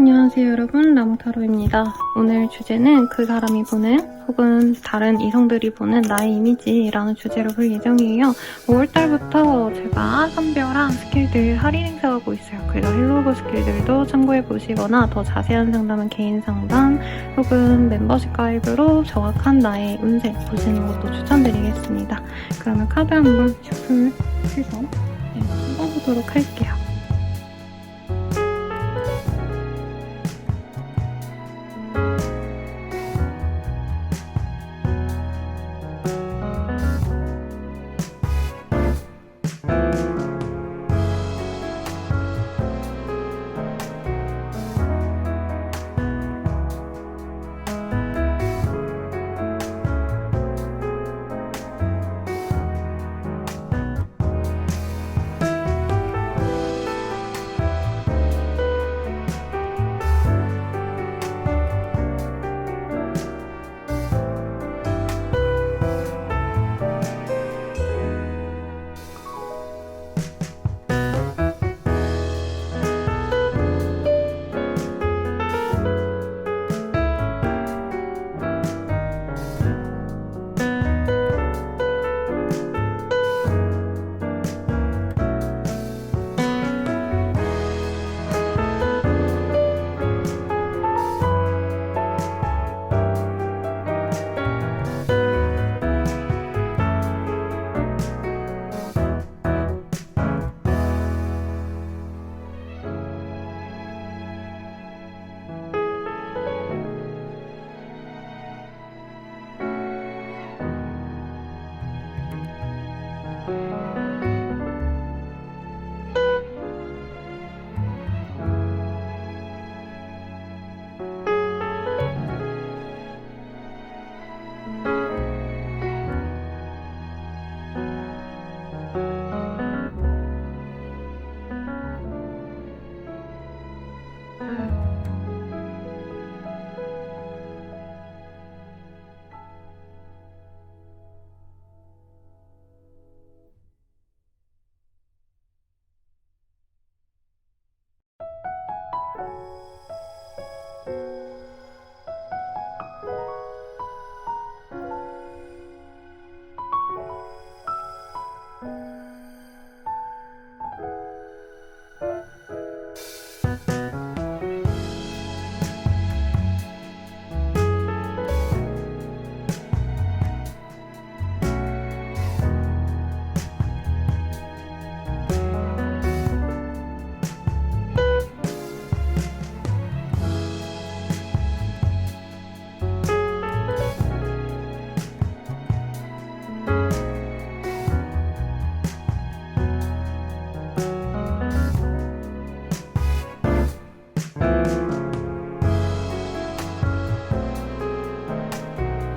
안녕하세요 여러분, 라몽타로입니다. 오늘 주제는 그 사람이 보는 혹은 다른 이성들이 보는 나의 이미지라는 주제로 볼 예정이에요. 5월달부터 제가 선별한 스킬들 할인 행사하고 있어요. 그래서 헬로우브 스킬들도 참고해보시거나 더 자세한 상담은 개인 상담 혹은 멤버십 가입으로 정확한 나의 운세 보시는 것도 추천드리겠습니다. 그러면 카드 한번 슈플해서 뽑아보도록 할게요.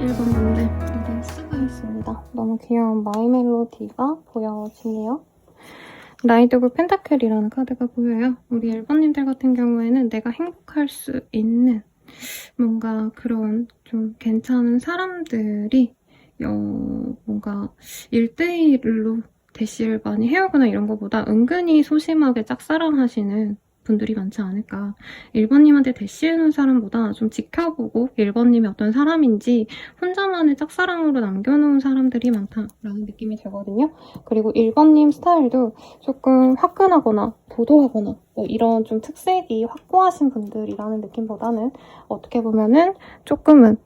이런 쓰고 있습니다. 너무 귀여운 마이 멜로디가 보여지네요. 나이드 오브 펜타클이라는 카드가 보여요. 우리 1번님들 같은 경우에는 내가 행복할 수 있는 뭔가 그런 좀 괜찮은 사람들이 뭔가 1대1로 대시를 많이 해오거나 이런 것보다 은근히 소심하게 짝사랑하시는 분들이 많지 않을까. 1번님한테 대시해놓은 사람보다 좀 지켜보고 1번님이 어떤 사람인지 혼자만의 짝사랑으로 남겨놓은 사람들이 많다라는 느낌이 들거든요. 그리고 1번님 스타일도 조금 화끈하거나 도도하거나 뭐 이런 좀 특색이 확고하신 분들이라는 느낌보다는 어떻게 보면은 조금은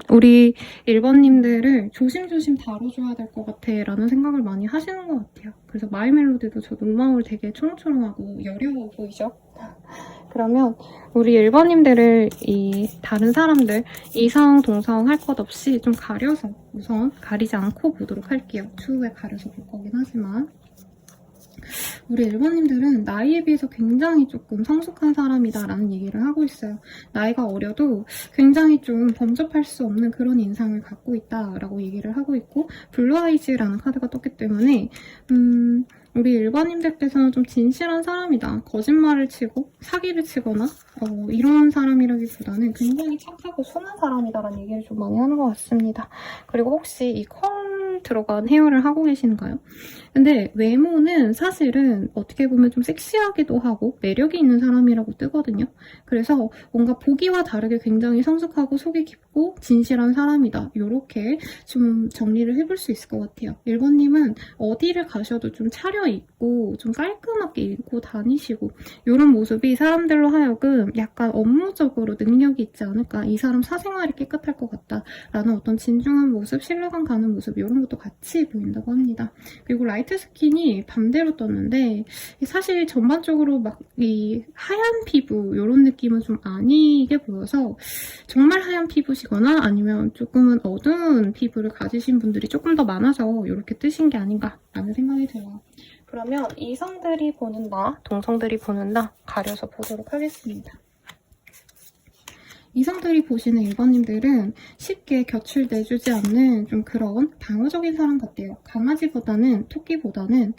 우리 1번님들을 조심조심 다뤄줘야 될 것 같아 라는 생각을 많이 하시는 것 같아요. 그래서 마이 멜로디도 저 눈망울 되게 초롱초롱하고 여려워 보이죠? 그러면 우리 1번님들을 이 다른 사람들 이성, 동성 할 것 없이 좀 가려서 우선 가리지 않고 보도록 할게요. 추후에 가려서 볼 거긴 하지만 우리 1번님들은 나이에 비해서 굉장히 조금 성숙한 사람이다라는 얘기를 하고 있어요. 나이가 어려도 굉장히 좀 범접할 수 없는 그런 인상을 갖고 있다라고 얘기를 하고 있고 블루 아이즈라는 카드가 떴기 때문에 우리 1번님들께서는 좀 진실한 사람이다. 거짓말을 치고 사기를 치거나 이런 사람이라기보다는 굉장히 착하고 순한 사람이다라는 얘기를 좀 많이 하는 것 같습니다. 그리고 혹시 이 컬 들어간 헤어를 하고 계신가요? 근데 외모는 사실은 어떻게 보면 좀 섹시하기도 하고 매력이 있는 사람이라고 뜨거든요. 그래서 뭔가 보기와 다르게 굉장히 성숙하고 속이 깊고 진실한 사람이다. 이렇게 좀 정리를 해볼 수 있을 것 같아요. 1번님은 어디를 가셔도 좀 차려입고 좀 깔끔하게 입고 다니시고 이런 모습이 사람들로 하여금 약간 업무적으로 능력이 있지 않을까, 이 사람 사생활이 깨끗할 것 같다 라는 어떤 진중한 모습, 신뢰감 가는 모습 이런 것도 같이 보인다고 합니다. 그리고 라이트 스킨이 반대로 떴는데 사실 전반적으로 막 이 하얀 피부 이런 느낌은 좀 아니게 보여서 정말 하얀 피부시거나 아니면 조금은 어두운 피부를 가지신 분들이 조금 더 많아서 이렇게 뜨신 게 아닌가라는 생각이 들어요. 그러면 이성들이 보는 나, 동성들이 보는 나 가려서 보도록 하겠습니다. 이성들이 보시는 1번님들은 쉽게 곁을 내주지 않는 좀 그런 방어적인 사람 같아요. 강아지보다는, 토끼보다는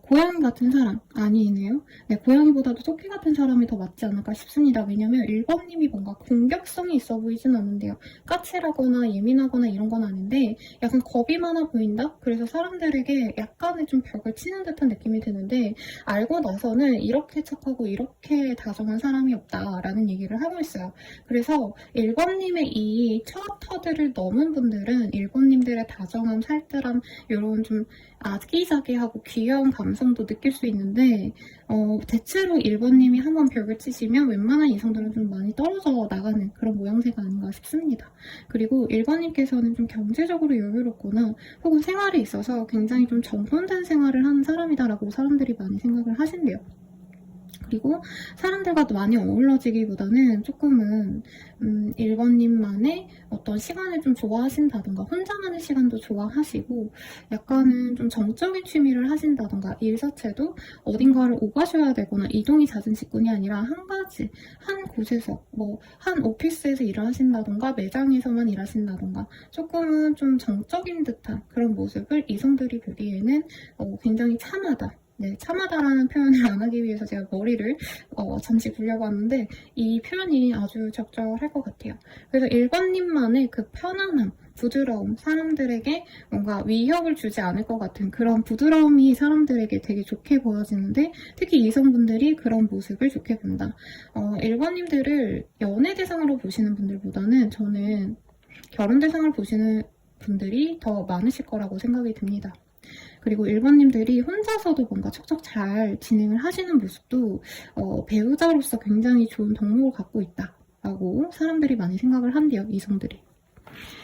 고양이 같은 사람 아니네요. 네, 고양이보다도 토끼 같은 사람이 더 맞지 않을까 싶습니다. 왜냐면 1번님이 뭔가 공격성이 있어 보이진 않는데요. 까칠하거나 예민하거나 이런 건 아닌데 약간 겁이 많아 보인다? 그래서 사람들에게 약간의 좀 벽을 치는 듯한 느낌이 드는데 알고 나서는 이렇게 착하고 이렇게 다정한 사람이 없다라는 얘기를 하고 있어요. 그래서 1번님의 이 처터들을 넘은 분들은 1번님들의 다정함, 살뜰함 이런 좀 아기자기하고 귀여운 감성도 느낄 수 있는데 대체로 1번님이 한번 벽을 치시면 웬만한 이성들은 좀 많이 떨어져 나가는 그런 모양새가 아닌가 싶습니다. 그리고 1번님께서는 좀 경제적으로 여유롭거나 혹은 생활에 있어서 굉장히 좀 정돈된 생활을 하는 사람이다라고 사람들이 많이 생각을 하신대요. 그리고 사람들과도 많이 어우러지기보다는 조금은 1번님만의 어떤 시간을 좀 좋아하신다던가 혼자만의 시간도 좋아하시고 약간은 좀 정적인 취미를 하신다던가 일 자체도 어딘가를 오가셔야 되거나 이동이 잦은 직군이 아니라 한 곳에서 뭐 한 오피스에서 일을 하신다던가 매장에서만 일하신다던가 조금은 좀 정적인 듯한 그런 모습을 이성들이 보기에는 굉장히 참하다. 네, 참하다라는 표현을 안 하기 위해서 제가 머리를 잠시 굴려봤는데 이 표현이 아주 적절할 것 같아요. 그래서 1번님만의 그 편안함, 부드러움, 사람들에게 뭔가 위협을 주지 않을 것 같은 그런 부드러움이 사람들에게 되게 좋게 보여지는데 특히 이성분들이 그런 모습을 좋게 본다. 1번님들을 연애 대상으로 보시는 분들보다는 저는 결혼 대상을 보시는 분들이 더 많으실 거라고 생각이 듭니다. 그리고 1번님들이 혼자서도 뭔가 척척 잘 진행을 하시는 모습도 배우자로서 굉장히 좋은 덕목을 갖고 있다라고 사람들이 많이 생각을 한대요, 이성들이.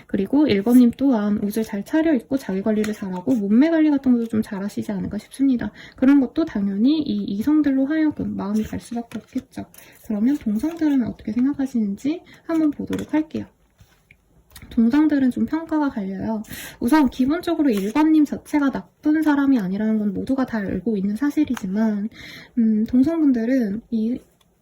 그리고 1번님 또한 옷을 잘 차려입고 자기 관리를 잘하고 몸매 관리 같은 것도 좀 잘하시지 않을까 싶습니다. 그런 것도 당연히 이 이성들로 하여금 마음이 갈 수밖에 없겠죠. 그러면 동성들은 어떻게 생각하시는지 한번 보도록 할게요. 동성들은 좀 평가가 갈려요. 우선 기본적으로 1번님 자체가 나쁜 사람이 아니라는 건 모두가 다 알고 있는 사실이지만 동성분들은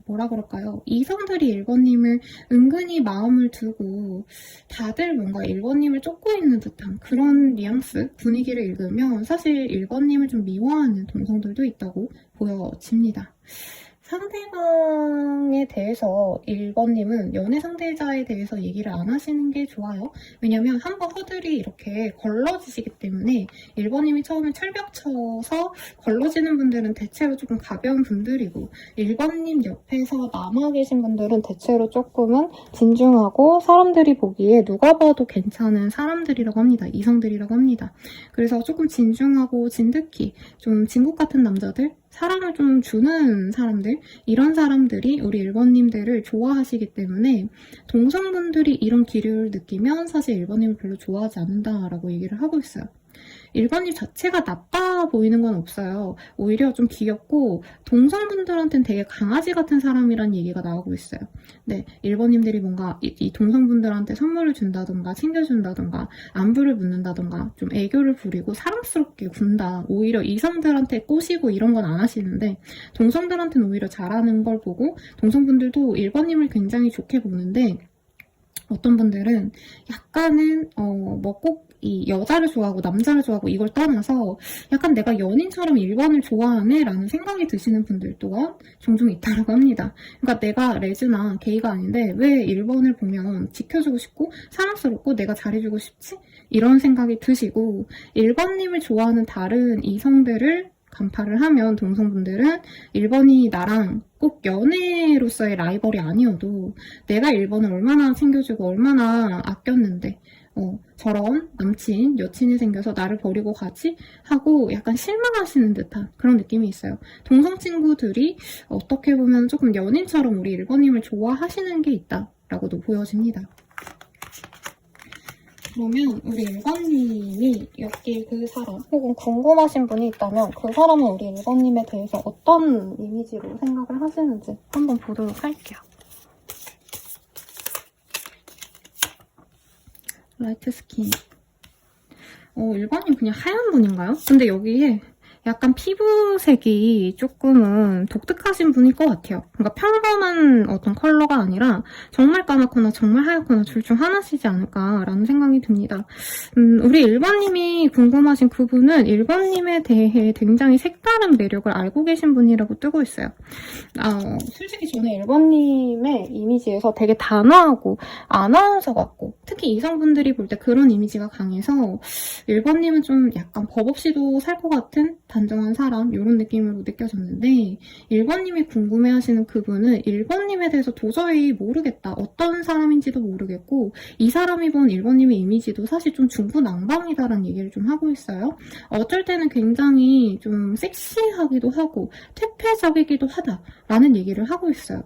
뭐라 그럴까요? 이성들이 1번님을 은근히 마음을 두고 다들 뭔가 1번님을 쫓고 있는 듯한 그런 뉘앙스, 분위기를 읽으면 사실 1번님을 좀 미워하는 동성들도 있다고 보여집니다. 상대방에 대해서 1번님은 연애 상대자에 대해서 얘기를 안 하시는 게 좋아요. 왜냐면 한번 허들이 이렇게 걸러지시기 때문에 1번님이 처음에 철벽 쳐서 걸러지는 분들은 대체로 조금 가벼운 분들이고 1번님 옆에서 남아 계신 분들은 대체로 조금은 진중하고 사람들이 보기에 누가 봐도 괜찮은 사람들이라고 합니다. 이성들이라고 합니다. 그래서 조금 진중하고 진득히 좀 진국 같은 남자들, 사랑을 좀 주는 사람들, 이런 사람들이 우리 1번님들을 좋아하시기 때문에 동성분들이 이런 기류를 느끼면 사실 1번님을 별로 좋아하지 않는다라고 얘기를 하고 있어요. 1번님 자체가 나빠 보이는 건 없어요. 오히려 좀 귀엽고 동성분들한테는 되게 강아지 같은 사람이란 얘기가 나오고 있어요. 네, 1번님들이 뭔가 이 동성분들한테 선물을 준다던가 챙겨준다던가 안부를 묻는다던가 좀 애교를 부리고 사랑스럽게 군다. 오히려 이성들한테 꼬시고 이런 건 안 하시는데 동성들한테는 오히려 잘하는 걸 보고 동성분들도 1번님을 굉장히 좋게 보는데 어떤 분들은 약간은 꼭 이 여자를 좋아하고 남자를 좋아하고 이걸 떠나서 약간 내가 연인처럼 1번을 좋아하네 라는 생각이 드시는 분들 또한 종종 있다고 합니다. 그러니까 내가 레즈나 게이가 아닌데 왜 1번을 보면 지켜주고 싶고 사랑스럽고 내가 잘해주고 싶지? 이런 생각이 드시고 1번님을 좋아하는 다른 이성들을 간파를 하면 동성분들은 1번이 나랑 꼭 연애로서의 라이벌이 아니어도 내가 1번을 얼마나 챙겨주고 얼마나 아꼈는데 저런 남친, 여친이 생겨서 나를 버리고 가지? 하고 약간 실망하시는 듯한 그런 느낌이 있어요. 동성 친구들이 어떻게 보면 조금 연인처럼 우리 1번님을 좋아하시는 게 있다라고도 보여집니다. 그러면 우리 1번님이 엮일 그 사람 혹은 궁금하신 분이 있다면 그 사람은 우리 1번님에 대해서 어떤 이미지로 생각을 하시는지 한번 보도록 할게요. 라이트 스킨. 1번님 그냥 하얀 분인가요? 근데 여기에 약간 피부색이 조금은 독특하신 분일 것 같아요. 그러니까 평범한 어떤 컬러가 아니라 정말 까맣거나 정말 하얗거나 둘 중 하나시지 않을까라는 생각이 듭니다. 우리 1번님이 궁금하신 그분은 1번님에 대해 굉장히 색다른 매력을 알고 계신 분이라고 뜨고 있어요. 솔직히 저는 1번님의 이미지에서 되게 단호하고 아나운서 같고 특히 이성분들이 볼 때 그런 이미지가 강해서 1번님은 좀 약간 법 없이도 살 것 같은 단정한 사람 이런 느낌으로 느껴졌는데 1번님이 궁금해하시는 그분은 1번님에 대해서 도저히 모르겠다. 어떤 사람인지도 모르겠고 이 사람이 본 1번님의 이미지도 사실 좀 중구난방이다라는 얘기를 좀 하고 있어요. 어쩔 때는 굉장히 좀 섹시하기도 하고 퇴폐적이기도 하다라는 얘기를 하고 있어요.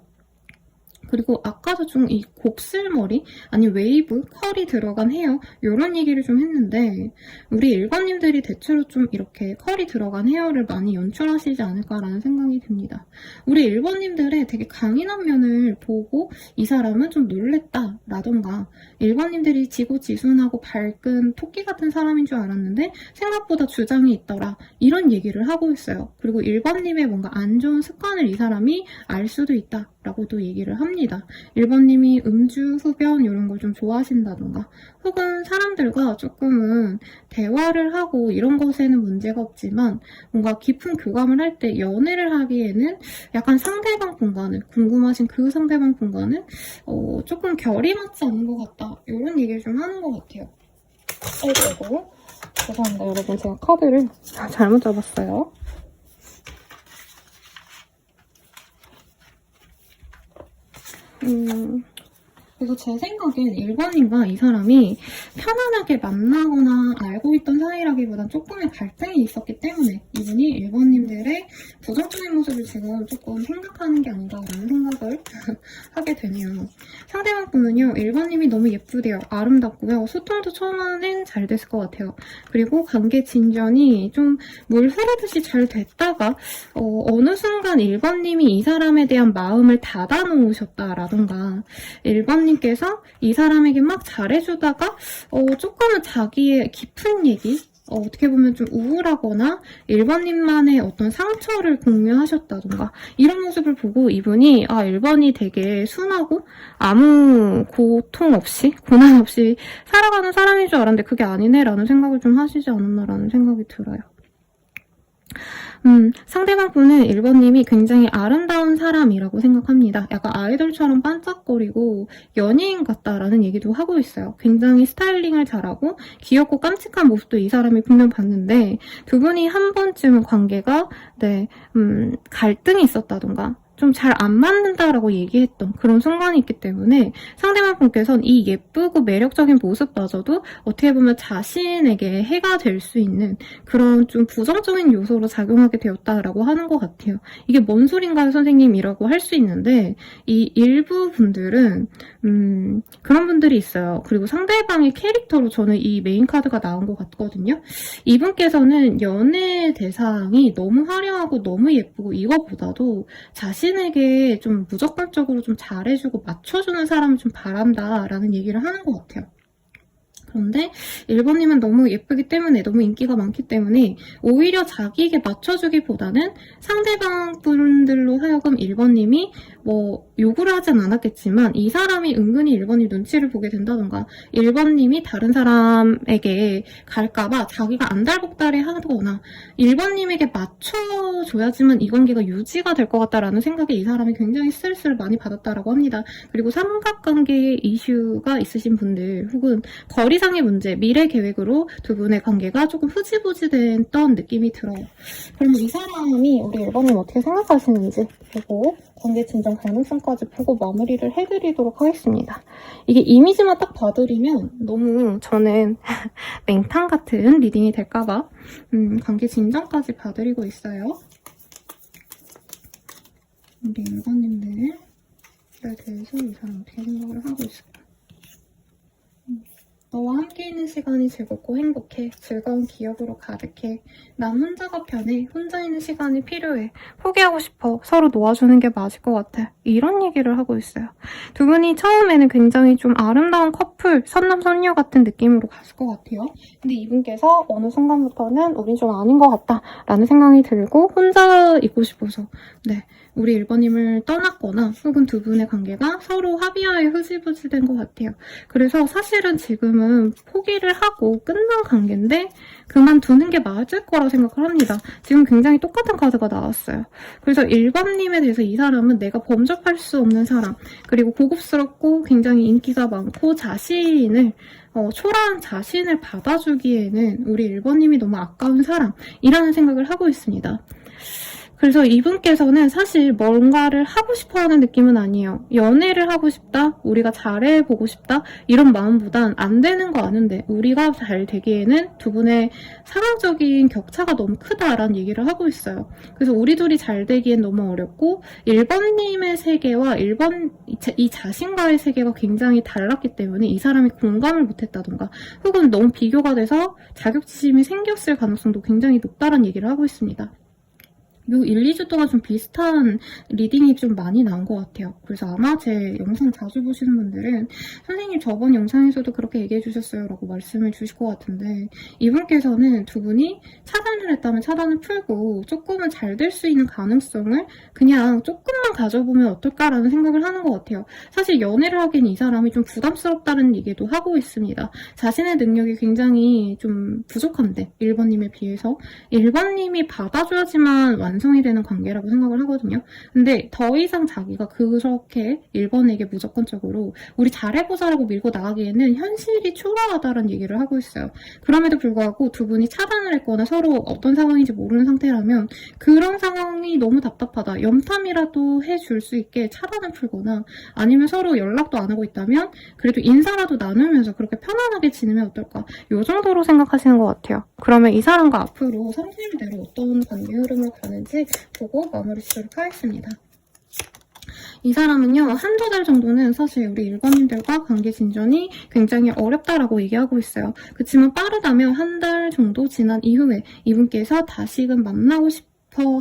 그리고 아까도 좀 이 곱슬머리 아니 웨이브, 컬이 들어간 헤어 이런 얘기를 좀 했는데 우리 1번님들이 대체로 좀 이렇게 컬이 들어간 헤어를 많이 연출하시지 않을까라는 생각이 듭니다. 우리 1번님들의 되게 강인한 면을 보고 이 사람은 좀 놀랬다라던가 1번님들이 지고지순하고 밝은 토끼 같은 사람인 줄 알았는데 생각보다 주장이 있더라 이런 얘기를 하고 있어요. 그리고 1번님의 뭔가 안 좋은 습관을 이 사람이 알 수도 있다 라고도 얘기를 합니다. 1번님이 음주, 흡연 이런 걸 좀 좋아하신다던가 혹은 사람들과 조금은 대화를 하고 이런 것에는 문제가 없지만 뭔가 깊은 교감을 할 때 연애를 하기에는 약간 상대방 공간을 궁금하신 그 상대방 공간을 조금 결이 맞지 않는 것 같다 이런 얘기를 좀 하는 것 같아요. 아이고 죄송합니다 여러분 제가 카드를 잘못 잡았어요. 그래서 제 생각엔 1번님과 이 사람이 편안하게 만나거나 알고 있던 사이라기보단 조금의 갈등이 있었기 때문에 이분이 1번님들의 부정적인 모습을 지금 조금 생각하는 게 아닌가라는 생각을 하게 되네요. 상대방 분은요 1번님이 너무 예쁘대요. 아름답고요. 소통도 처음에는 잘 됐을 것 같아요. 그리고 관계 진전이 좀 물 흐르듯이 잘 됐다가 어느 순간 1번님이 이 사람에 대한 마음을 닫아놓으셨다라던가 1번님께서 이 사람에게 막 잘해주다가 조금은 자기의 깊은 얘기 어떻게 보면 좀 우울하거나 1번님만의 어떤 상처를 공유하셨다던가 이런 모습을 보고 이분이 1번이 되게 순하고 아무 고통 없이 고난 없이 살아가는 사람인 줄 알았는데 그게 아니네 라는 생각을 좀 하시지 않았나라는 생각이 들어요. 상대방 분은 1번님이 굉장히 아름다운 사람이라고 생각합니다. 약간 아이돌처럼 반짝거리고 연예인 같다라는 얘기도 하고 있어요. 굉장히 스타일링을 잘하고 귀엽고 깜찍한 모습도 이 사람이 분명 봤는데 두 분이 한 번쯤은 관계가 갈등이 있었다던가 좀 잘 안 맞는다라고 얘기했던 그런 순간이 있기 때문에 상대방 분께서는 이 예쁘고 매력적인 모습마저도 어떻게 보면 자신에게 해가 될 수 있는 그런 좀 부정적인 요소로 작용하게 되었다라고 하는 것 같아요. 이게 뭔 소린가요 선생님이라고 할 수 있는데 이 일부 분들은 그런 분들이 있어요. 그리고 상대방의 캐릭터로 저는 이 메인 카드가 나온 것 같거든요. 이분께서는 연애 대상이 너무 화려하고 너무 예쁘고 이거보다도 자신에게 좀 무조건적으로 좀 잘해주고 맞춰주는 사람을 좀 바란다라는 얘기를 하는 것 같아요. 그런데 1번님은 너무 예쁘기 때문에 너무 인기가 많기 때문에 오히려 자기에게 맞춰주기보다는 상대방 분들로 하여금 1번님이 뭐 요구를 하진 않았겠지만 이 사람이 은근히 1번님 눈치를 보게 된다던가 1번님이 다른 사람에게 갈까봐 자기가 안달복달해 하거나 1번님에게 맞춰줘야지만 이 관계가 유지가 될 것 같다라는 생각에 이 사람이 굉장히 스트레스를 많이 받았다라고 합니다. 그리고 삼각관계에 이슈가 있으신 분들 혹은 거리 관리상의 문제, 미래 계획으로 두 분의 관계가 조금 흐지부지됐던 느낌이 들어요. 그러면 이 사람이 우리 1번님 어떻게 생각하시는지 보고 관계 진정 가능성까지 보고 마무리를 해드리도록 하겠습니다. 이게 이미지만 딱 봐드리면 너무 저는 맹탕 같은 리딩이 될까봐 관계 진정까지 봐드리고 있어요. 우리 1번님들에 대해서 이 사람 어떻게 생각을 하고 있을까? 너와 함께 있는 시간이 즐겁고 행복해. 즐거운 기억으로 가득해. 난 혼자가 편해. 혼자 있는 시간이 필요해. 포기하고 싶어. 서로 놓아주는 게 맞을 것 같아. 이런 얘기를 하고 있어요. 두 분이 처음에는 굉장히 좀 아름다운 커플, 선남선녀 같은 느낌으로 갔을 것 같아요. 근데 이분께서 어느 순간부터는 우린 좀 아닌 것 같다 라는 생각이 들고 혼자 있고 싶어서 우리 1번님을 떠났거나 혹은 두 분의 관계가 서로 합의하에 흐지부지된 것 같아요. 그래서 사실은 지금은 포기를 하고 끝난 관계인데 그만두는 게 맞을 거라 생각을 합니다. 지금 굉장히 똑같은 카드가 나왔어요. 그래서 1번님에 대해서 이 사람은 내가 범접할 수 없는 사람, 그리고 고급스럽고 굉장히 인기가 많고 자신을 초라한 자신을 받아주기에는 우리 1번님이 너무 아까운 사람이라는 생각을 하고 있습니다. 그래서 이분께서는 사실 뭔가를 하고 싶어하는 느낌은 아니에요. 연애를 하고 싶다, 우리가 잘해보고 싶다 이런 마음보단 안 되는 거 아는데 우리가 잘 되기에는 두 분의 상황적인 격차가 너무 크다라는 얘기를 하고 있어요. 그래서 우리 둘이 잘 되기엔 너무 어렵고 1번님의 세계와 이 자신과의 세계가 굉장히 달랐기 때문에 이 사람이 공감을 못했다던가 혹은 너무 비교가 돼서 자격지심이 생겼을 가능성도 굉장히 높다는 얘기를 하고 있습니다. 요 1, 2주 동안 좀 비슷한 리딩이 좀 많이 나온 것 같아요. 그래서 아마 제 영상 자주 보시는 분들은 선생님 저번 영상에서도 그렇게 얘기해 주셨어요 라고 말씀을 주실 것 같은데 이분께서는 두 분이 차단을 했다면 차단을 풀고 조금은 잘 될 수 있는 가능성을 그냥 조금만 가져보면 어떨까라는 생각을 하는 것 같아요. 사실 연애를 하기엔 이 사람이 좀 부담스럽다는 얘기도 하고 있습니다. 자신의 능력이 굉장히 좀 부족한데 1번님에 비해서 1번님이 받아줘야지만 완성이 되는 관계라고 생각을 하거든요. 근데 더 이상 자기가 그렇게 1번에게 무조건적으로 우리 잘해보자라고 밀고 나가기에는 현실이 초라하다는 얘기를 하고 있어요. 그럼에도 불구하고 두 분이 차단을 했거나 서로 어떤 상황인지 모르는 상태라면 그런 상황이 너무 답답하다. 염탐이라도 해줄 수 있게 차단을 풀거나 아니면 서로 연락도 안 하고 있다면 그래도 인사라도 나누면서 그렇게 편안하게 지내면 어떨까. 이 정도로 생각하시는 것 같아요. 그러면 이 사람과 앞으로 3일대로 어떤 관계 흐름을 가는지 보고 마무리 짓도록 하겠습니다. 이 사람은요, 한두 달 정도는 사실 우리 1번님들과 관계 진전이 굉장히 어렵다라고 얘기하고 있어요. 그치만 빠르다면 한 달 정도 지난 이후에 이분께서 다시금 만나고 싶어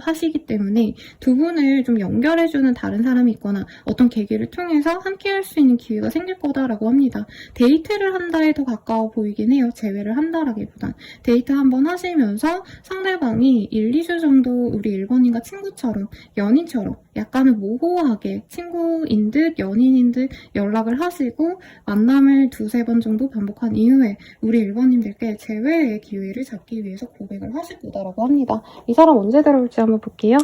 하시기 때문에 두 분을 좀 연결해주는 다른 사람이 있거나 어떤 계기를 통해서 함께 할 수 있는 기회가 생길 거다라고 합니다. 데이트를 한다에 더 가까워 보이긴 해요. 재회를 한다라기보단. 데이트 한번 하시면서 상대방이 1, 2주 정도 우리 1번님과 친구처럼 연인처럼 약간은 모호하게 친구인 듯 연인인 듯 연락을 하시고 만남을 두세 번 정도 반복한 이후에 우리 1번님들께 재회의 기회를 잡기 위해서 고백을 하실 거다라고 합니다. 이 사람 언제 들어올지 한번 볼게요.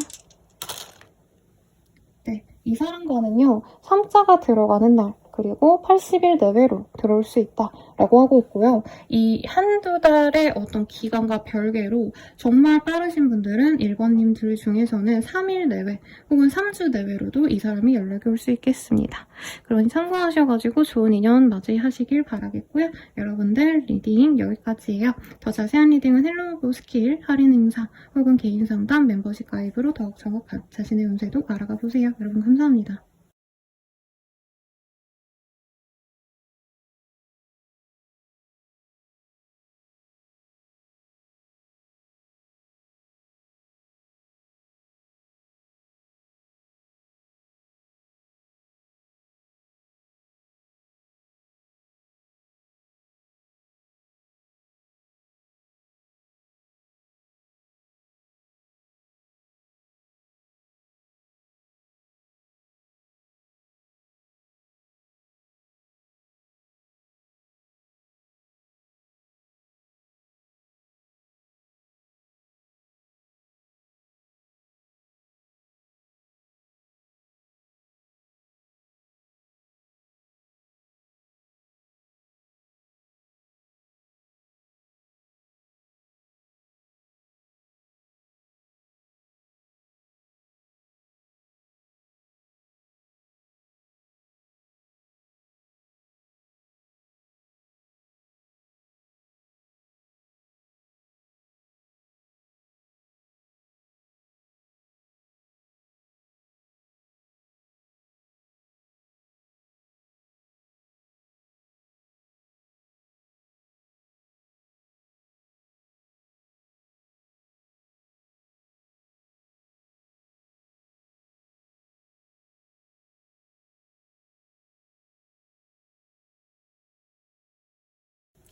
네, 이 사람과는요 3자가 들어가는 날 그리고 80일 내외로 들어올 수 있다라고 하고 있고요. 이 한두 달의 어떤 기간과 별개로 정말 빠르신 분들은 1번님들 중에서는 3일 내외 혹은 3주 내외로도 이 사람이 연락이 올 수 있겠습니다. 그러니 참고하셔가지고 좋은 인연 맞이하시길 바라겠고요. 여러분들 리딩 여기까지예요. 더 자세한 리딩은 헬로우보 스킬 할인 행사 혹은 개인 상담 멤버십 가입으로 더욱 정확한 자신의 운세도 알아가 보세요. 여러분 감사합니다.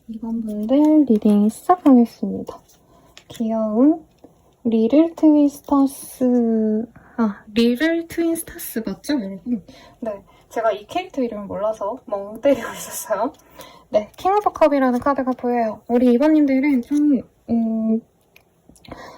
2번 분들 리딩 시작하겠습니다. 귀여운 리틀 트윈스타스, 리틀 트윈스타스 맞죠, 여러분? 네, 제가 이 캐릭터 이름을 몰라서 멍 때리고 있었어요. 네, 킹 오브 컵이라는 카드가 보여요. 우리 2번님들은 좀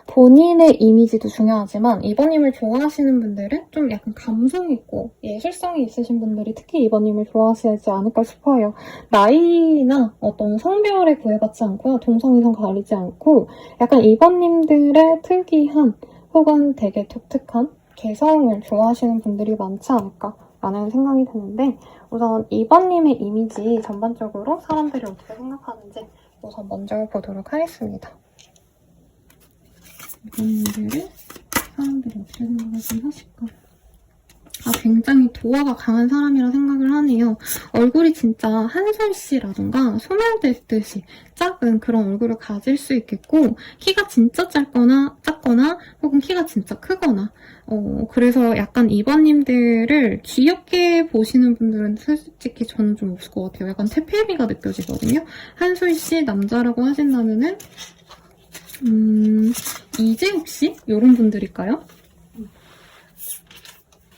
본인의 이미지도 중요하지만 2번님을 좋아하시는 분들은 좀 약간 감성 있고 예술성이 있으신 분들이 특히 2번님을 좋아하시지 않을까 싶어요. 나이나 어떤 성별에 구애받지 않고요. 동성이성 가리지 않고 약간 2번님들의 특이한 혹은 되게 독특한 개성을 좋아하시는 분들이 많지 않을까 라는 생각이 드는데 우선 2번님의 이미지 전반적으로 사람들이 어떻게 생각하는지 우선 먼저 보도록 하겠습니다. 이분들을 사람들이 어떻게 생각을 하실까? 굉장히 도화가 강한 사람이라 생각을 하네요. 얼굴이 진짜 한솔씨라던가 소멸됐듯이 작은 그런 얼굴을 가질 수 있겠고 키가 진짜 작거나 혹은 키가 진짜 크거나 그래서 약간 2번님들을 귀엽게 보시는 분들은 솔직히 저는 좀 없을 것 같아요. 약간 태페미가 느껴지거든요. 한솔씨 남자라고 하신다면은 이재욱 씨? 이런 분들일까요?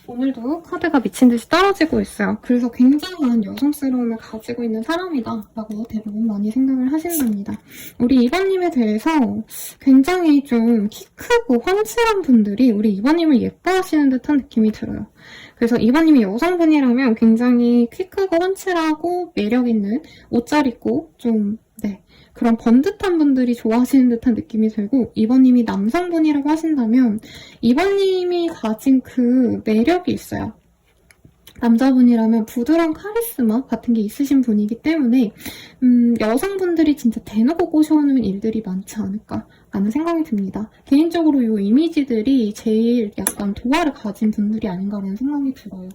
오늘도 카드가 미친 듯이 떨어지고 있어요. 그래서 굉장한 여성스러움을 가지고 있는 사람이다 라고 대부분 많이 생각을 하신답니다. 우리 2번님에 대해서 굉장히 좀 키 크고 훤칠한 분들이 우리 2번님을 예뻐하시는 듯한 느낌이 들어요. 그래서 2번님이 여성분이라면 굉장히 키 크고 훤칠하고 매력있는 옷 잘 입고 좀 그런 번듯한 분들이 좋아하시는 듯한 느낌이 들고 2번님이 남성분이라고 하신다면 2번님이 가진 그 매력이 있어요. 남자분이라면 부드러운 카리스마 같은 게 있으신 분이기 때문에 여성분들이 진짜 대놓고 꼬셔오는 일들이 많지 않을까 라는 생각이 듭니다. 개인적으로 이 이미지들이 제일 약간 도화를 가진 분들이 아닌가라는 생각이 들어요.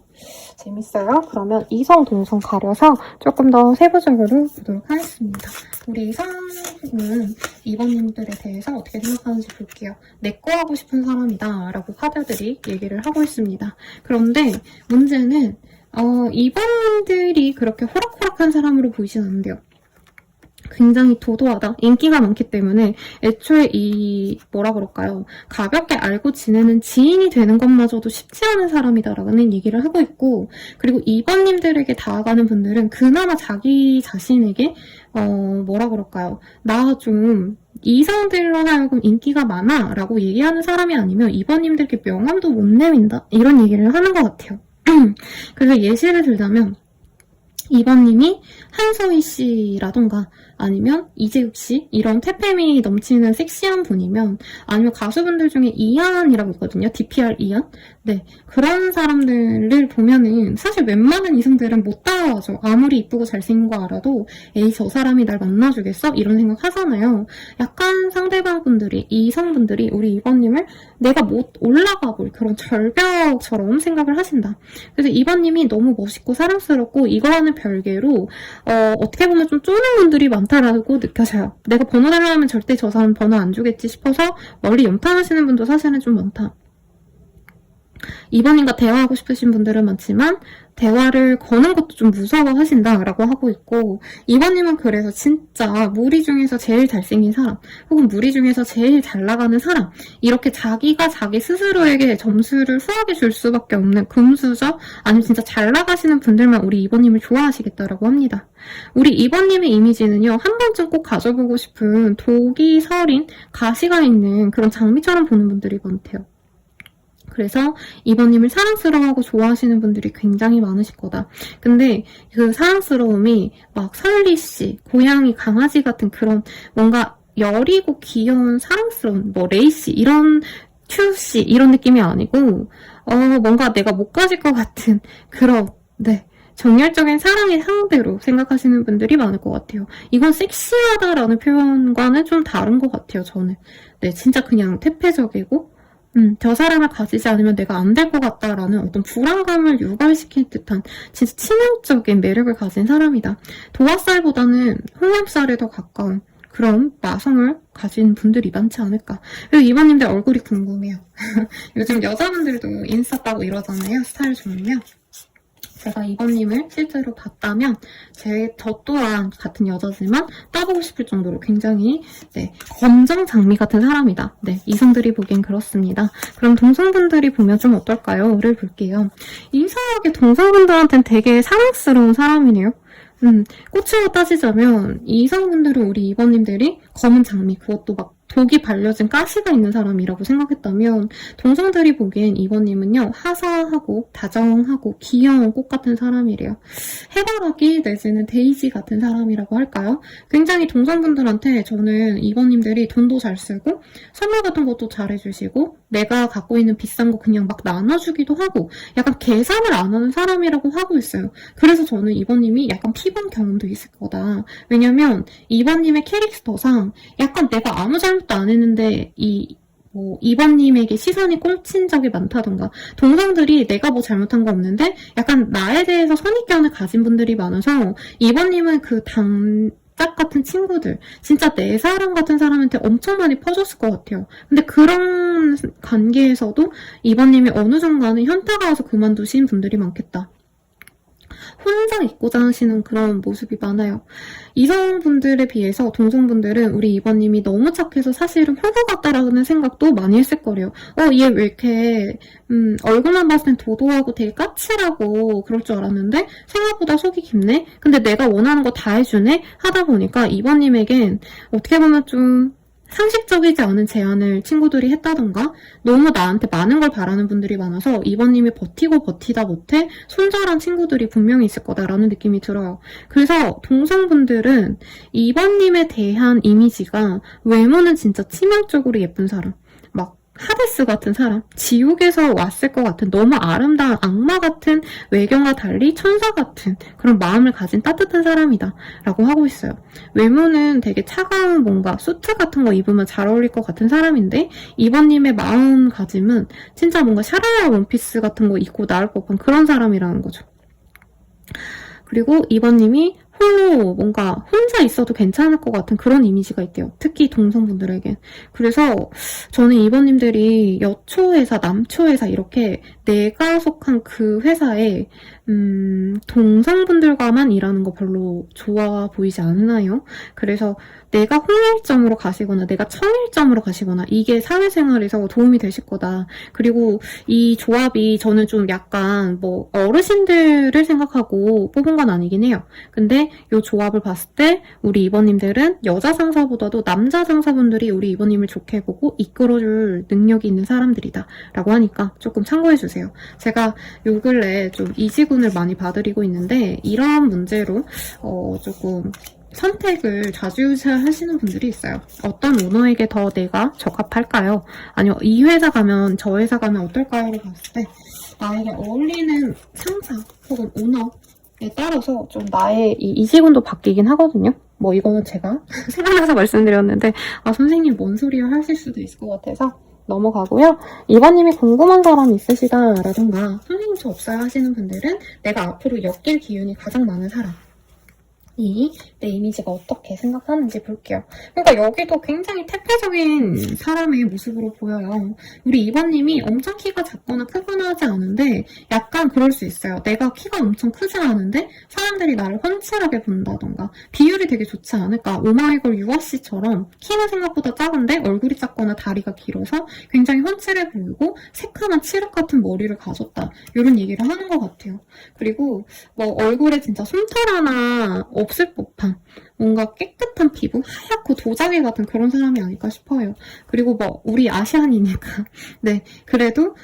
재밌어요? 그러면 이성, 동성 가려서 조금 더 세부적으로 보도록 하겠습니다. 우리 이성은 2번님들에 대해서 어떻게 생각하는지 볼게요. 내 거 하고 싶은 사람이다 라고 카드들이 얘기를 하고 있습니다. 그런데 문제는 2번들이 그렇게 호락호락한 사람으로 보이진 않는데요. 굉장히 도도하다, 인기가 많기 때문에 애초에 가볍게 알고 지내는 지인이 되는 것마저도 쉽지 않은 사람이다라는 얘기를 하고 있고 그리고 2번님들에게 다가가는 분들은 그나마 자기 자신에게 나 좀 이성들로 하여금 인기가 많아 라고 얘기하는 사람이 아니면 2번님들께 명함도 못 내민다 이런 얘기를 하는 것 같아요. 그래서 예시를 들자면 2번님이 한소희 씨라던가 아니면 이재욱 씨 이런 태페미 넘치는 섹시한 분이면 아니면 가수분들 중에 이한이라고 있거든요. DPR 이한. 네, 그런 사람들을 보면은 사실 웬만한 이성들은 못 따라와죠. 아무리 이쁘고 잘생긴 거 알아도 에이 저 사람이 날 만나주겠어? 이런 생각 하잖아요. 약간 상대방분들이 이성분들이 우리 2번님을 내가 못 올라가 볼 그런 절벽처럼 생각을 하신다. 그래서 2번님이 너무 멋있고 사랑스럽고 이거와는 별개로 어떻게 보면 좀 쪼는 분들이 많다라고 느껴져요. 내가 번호 달라 하면 절대 저 사람 번호 안 주겠지 싶어서 멀리 염탐하시는 분도 사실은 좀 많다. 2번님과 대화하고 싶으신 분들은 많지만 대화를 거는 것도 좀 무서워하신다라고 하고 있고 2번님은 그래서 진짜 무리 중에서 제일 잘생긴 사람 혹은 무리 중에서 제일 잘 나가는 사람 이렇게 자기가 자기 스스로에게 점수를 후하게 줄 수밖에 없는 금수저 아니면 진짜 잘 나가시는 분들만 우리 2번님을 좋아하시겠다라고 합니다. 우리 2번님의 이미지는요. 한 번쯤 꼭 가져보고 싶은 독이 서린 가시가 있는 그런 장미처럼 보는 분들이 많대요. 그래서 2번님을 사랑스러워하고 좋아하시는 분들이 굉장히 많으실 거다. 근데 그 사랑스러움이 막 설리씨, 고양이, 강아지 같은 그런 뭔가 여리고 귀여운 사랑스러운 레이씨 이런 큐씨 이런 느낌이 아니고 뭔가 내가 못 가질 것 같은 그런 정열적인 사랑의 상대로 생각하시는 분들이 많을 것 같아요. 이건 섹시하다라는 표현과는 좀 다른 것 같아요, 저는. 진짜 그냥 태폐적이고 저 사람을 가지지 않으면 내가 안 될 것 같다라는 어떤 불안감을 유발시킬 듯한 진짜 치명적인 매력을 가진 사람이다. 도화살보다는 홍합살에 더 가까운 그런 마성을 가진 분들이 많지 않을까. 그리고 2번님들 얼굴이 궁금해요. 요즘 여자분들도 인스타 따고 이러잖아요. 스타일 좋으면. 제가 2번님을 실제로 봤다면 저 또한 같은 여자지만 따보고 싶을 정도로 굉장히 검정장미 같은 사람이다. 이성들이 보기엔 그렇습니다. 그럼 동성분들이 보면 좀 어떨까요? 를 볼게요. 이상하게 동성분들한테는 되게 사랑스러운 사람이네요. 꽃으로 따지자면 이성분들은 우리 2번님들이 검은 장미, 그것도 막 독이 발려진 가시가 있는 사람이라고 생각했다면 동성들이 보기엔 2번님은요 화사하고 다정하고 귀여운 꽃 같은 사람이래요. 해바라기 내지는 데이지 같은 사람이라고 할까요? 굉장히 동성분들한테 저는 2번님들이 돈도 잘 쓰고 선물 같은 것도 잘해주시고 내가 갖고 있는 비싼 거 그냥 막 나눠주기도 하고 약간 계산을 안 하는 사람이라고 하고 있어요. 그래서 저는 2번님이 약간 피본 경험도 있을 거다. 왜냐면 2번님의 캐릭터상 약간 내가 아무 잘못도 안 했는데 2번님에게 시선이 꽂힌 적이 많다던가 동성들이 내가 뭐 잘못한 거 없는데 약간 나에 대해서 선입견을 가진 분들이 많아서 2번님은 그 짝 같은 친구들, 진짜 내 사람 같은 사람한테 엄청 많이 퍼졌을 것 같아요. 근데 그런 관계에서도 2번님이 어느 순간은 현타가 와서 그만두신 분들이 많겠다. 혼자 있고자 하시는 그런 모습이 많아요. 이성분들에 비해서 동성분들은 우리 2번님이 너무 착해서 사실은 호구 같다라는 생각도 많이 했을 거래요. 얘 왜 이렇게 얼굴만 봤을 땐 도도하고 되게 까칠하고 그럴 줄 알았는데 생각보다 속이 깊네? 근데 내가 원하는 거 다 해주네? 하다 보니까 2번님에겐 어떻게 보면 좀 상식적이지 않은 제안을 친구들이 했다던가 너무 나한테 많은 걸 바라는 분들이 많아서 2번님이 버티고 버티다 못해 손절한 친구들이 분명히 있을 거다라는 느낌이 들어요. 그래서 동성분들은 2번님에 대한 이미지가 외모는 진짜 치명적으로 예쁜 사람, 막 하데스 같은 사람, 지옥에서 왔을 것 같은 너무 아름다운 악마 같은 외경과 달리 천사 같은 그런 마음을 가진 따뜻한 사람이다 라고 하고 있어요. 외모는 되게 차가운 뭔가 수트 같은 거 입으면 잘 어울릴 것 같은 사람인데 2번님의 마음가짐은 진짜 뭔가 샤랄라 원피스 같은 거 입고 나올 법한 그런 사람이라는 거죠. 그리고 2번님이 홀로 뭔가 혼자 있어도 괜찮을 것 같은 그런 이미지가 있대요. 특히 동성분들에겐. 그래서 저는 2번님들이 여초회사, 남초회사 이렇게 내가 속한 그 회사에 동성분들과만 일하는 거 별로 좋아 보이지 않나요? 그래서 내가 홍일점으로 가시거나 내가 청일점으로 가시거나 이게 사회생활에서 도움이 되실 거다. 그리고 이 조합이 저는 좀 약간 뭐 어르신들을 생각하고 뽑은 건 아니긴 해요. 근데 이 조합을 봤을 때 우리 2번님들은 여자 상사보다도 남자 상사분들이 우리 2번님을 좋게 보고 이끌어줄 능력이 있는 사람들이다 라고 하니까 조금 참고해주세요. 제가 요 근래 좀 이직운을 많이 봐드리고 있는데 이런 문제로 조금 선택을 좌지우지하시는 분들이 있어요. 어떤 오너에게 더 내가 적합할까요? 아니면 이 회사 가면 저 회사 가면 어떨까요?를 봤을 때 나에게 어울리는 상사 혹은 오너에 따라서 좀 나의 이 이직운도 바뀌긴 하거든요. 뭐 이거는 제가 생각나서 말씀드렸는데 선생님 뭔 소리야 하실 수도 있을 것 같아서 넘어가고요. 2번님이 궁금한 사람 있으시다라던가 선생님 저 없어요 하시는 분들은 내가 앞으로 엮일 기운이 가장 많은 사람 내 이미지가 어떻게 생각하는지 볼게요. 그러니까 여기도 굉장히 태폐적인 사람의 모습으로 보여요. 우리 2번님이 엄청 키가 작거나 크거나 하지 않은데 약간 그럴 수 있어요. 내가 키가 엄청 크지 않은데 사람들이 나를 훤칠하게 본다던가 비율이 되게 좋지 않을까. 오마이걸 유아씨처럼 키는 생각보다 작은데 얼굴이 작거나 다리가 길어서 굉장히 훤칠해 보이고 새카만 칠흑 같은 머리를 가졌다. 이런 얘기를 하는 것 같아요. 그리고 뭐 얼굴에 진짜 솜털 하나 없을 법한 뭔가 깨끗한 피부, 하얗고 도자기 같은 그런 사람이 아닐까 싶어요. 그리고 뭐 우리 아시안이니까 네 그래도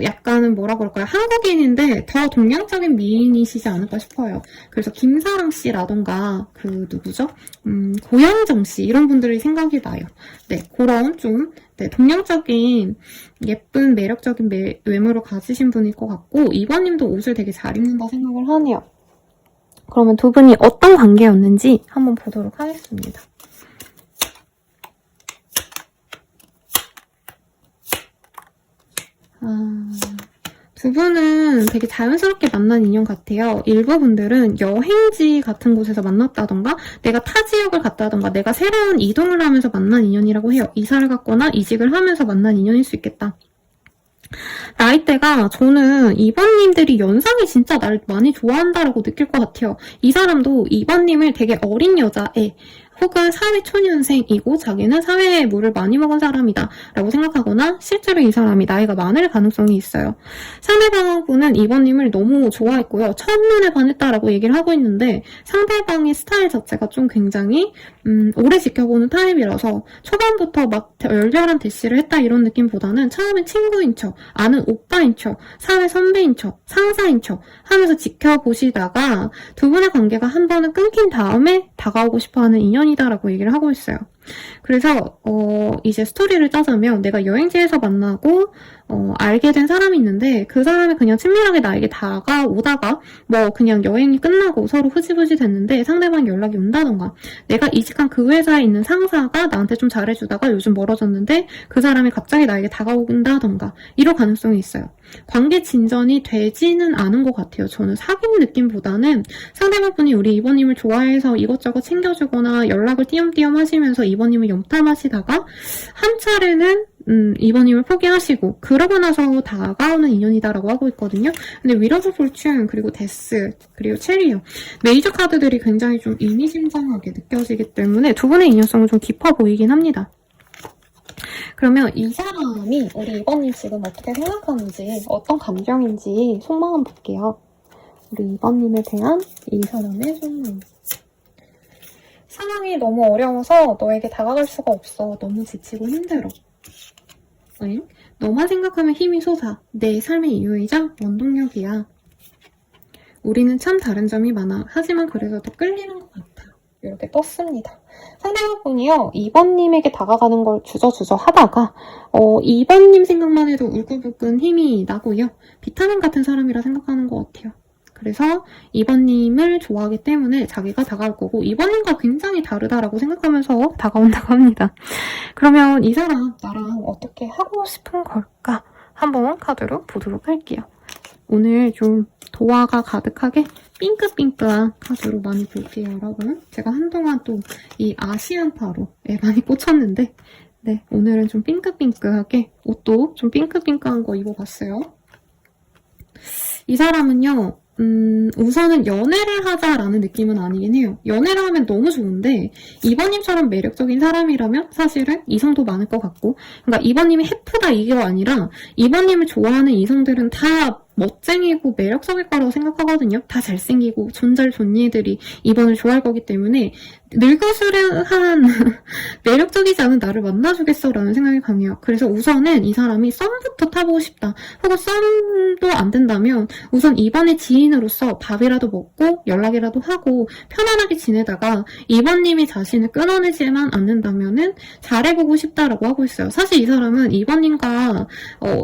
약간은 뭐라 그럴까요? 한국인인데 더 동양적인 미인이시지 않을까 싶어요. 그래서 김사랑 씨라던가 그 누구죠? 고현정 씨 이런 분들이 생각이 나요. 네 그런 좀 동양적인 예쁜 매력적인 외모를 가지신 분일 것 같고 2번님도 옷을 되게 잘 입는다 생각을 하네요. 그러면 두 분이 어떤 관계였는지 한번 보도록 하겠습니다. 두 분은 되게 자연스럽게 만난 인연 같아요. 일부 분들은 여행지 같은 곳에서 만났다던가 내가 타 지역을 갔다던가 내가 새로운 이동을 하면서 만난 인연이라고 해요. 이사를 갔거나 이직을 하면서 만난 인연일 수 있겠다. 나이대가 저는 2번님들이 연상이 진짜 날 많이 좋아한다라고 느낄 것 같아요. 이 사람도 2번님을 되게 어린 여자애 혹은 사회 초년생이고 자기는 사회에 물을 많이 먹은 사람이다 라고 생각하거나 실제로 이 사람이 나이가 많을 가능성이 있어요. 상대방분은 2번님을 너무 좋아했고요. 첫눈에 반했다라고 얘기를 하고 있는데 상대방의 스타일 자체가 좀 굉장히 오래 지켜보는 타입이라서 초반부터 막 열렬한 대시를 했다 이런 느낌보다는 처음엔 친구인 척, 아는 오빠인 척, 사회 선배인 척, 상사인 척 하면서 지켜보시다가 두 분의 관계가 한 번은 끊긴 다음에 다가오고 싶어하는 인연이다라고 얘기를 하고 있어요. 그래서 이제 스토리를 짜자면 내가 여행지에서 만나고 알게 된 사람이 있는데 그 사람이 그냥 친밀하게 나에게 다가오다가 뭐 그냥 여행이 끝나고 서로 흐지부지 됐는데 상대방이 연락이 온다던가 내가 이직한 그 회사에 있는 상사가 나한테 좀 잘해주다가 요즘 멀어졌는데 그 사람이 갑자기 나에게 다가온다던가 이럴 가능성이 있어요. 관계 진전이 되지는 않은 것 같아요. 저는 사귄 느낌보다는 상대방분이 우리 이번님을 좋아해서 이것저것 챙겨주거나 연락을 띄엄띄엄 하시면서 이번님을 염탐하시다가 한 차례는 이번님을 포기하시고 그러고 나서 다가오는 인연이다라고 하고 있거든요. 근데 위러브 fortune 그리고 데스 그리고 체리어 메이저 카드들이 굉장히 좀 의미심장하게 느껴지기 때문에 두 분의 인연성은 좀 깊어 보이긴 합니다. 그러면 이 사람이 우리 이번님 지금 어떻게 생각하는지 어떤 감정인지 속마음 볼게요. 우리 이번님에 대한 이 사람의 속마음. 상황이 너무 어려워서 너에게 다가갈 수가 없어. 너무 지치고 힘들어. 응? 너만 생각하면 힘이 솟아. 내 삶의 이유이자 원동력이야. 우리는 참 다른 점이 많아. 하지만 그래서 더 끌리는 것 같아. 이렇게 떴습니다. 상대방분이요. 2번님에게 다가가는 걸 주저주저 하다가 2번님 생각만 해도 울긋불긋 힘이 나고요. 비타민 같은 사람이라 생각하는 것 같아요. 그래서 2번님을 좋아하기 때문에 자기가 다가올 거고 2번님과 굉장히 다르다라고 생각하면서 다가온다고 합니다. 그러면 이 사람 나랑 어떻게 하고 싶은 걸까? 한번 카드로 보도록 할게요. 오늘 좀 도화가 가득하게 핑크핑크한 카드로 많이 볼게요, 여러분. 제가 한동안 또 이 아시안 타로에 많이 꽂혔는데 네, 오늘은 좀 핑크핑크하게 옷도 좀 핑크핑크한 거 입어봤어요. 이 사람은요. 우선은 연애를 하자라는 느낌은 아니긴 해요. 연애를 하면 너무 좋은데 이번님처럼 매력적인 사람이라면 사실은 이성도 많을 것 같고 그러니까 이번님이 해프다 이게 아니라 이번님을 좋아하는 이성들은 다 멋쟁이고 매력적일 거라고 생각하거든요. 다 잘생기고 존잘존예들이 이번을 좋아할 거기 때문에 늙어수려한 매력적이지 않은 나를 만나주겠어 라는 생각이 강해요. 그래서 우선은 이 사람이 썸부터 타보고 싶다. 혹은 썸도 안 된다면 우선 이번의 지인으로서 밥이라도 먹고 연락이라도 하고 편안하게 지내다가 이번님이 자신을 끊어내지만 않는다면은 잘해보고 싶다라고 하고 있어요. 사실 이 사람은 이번님과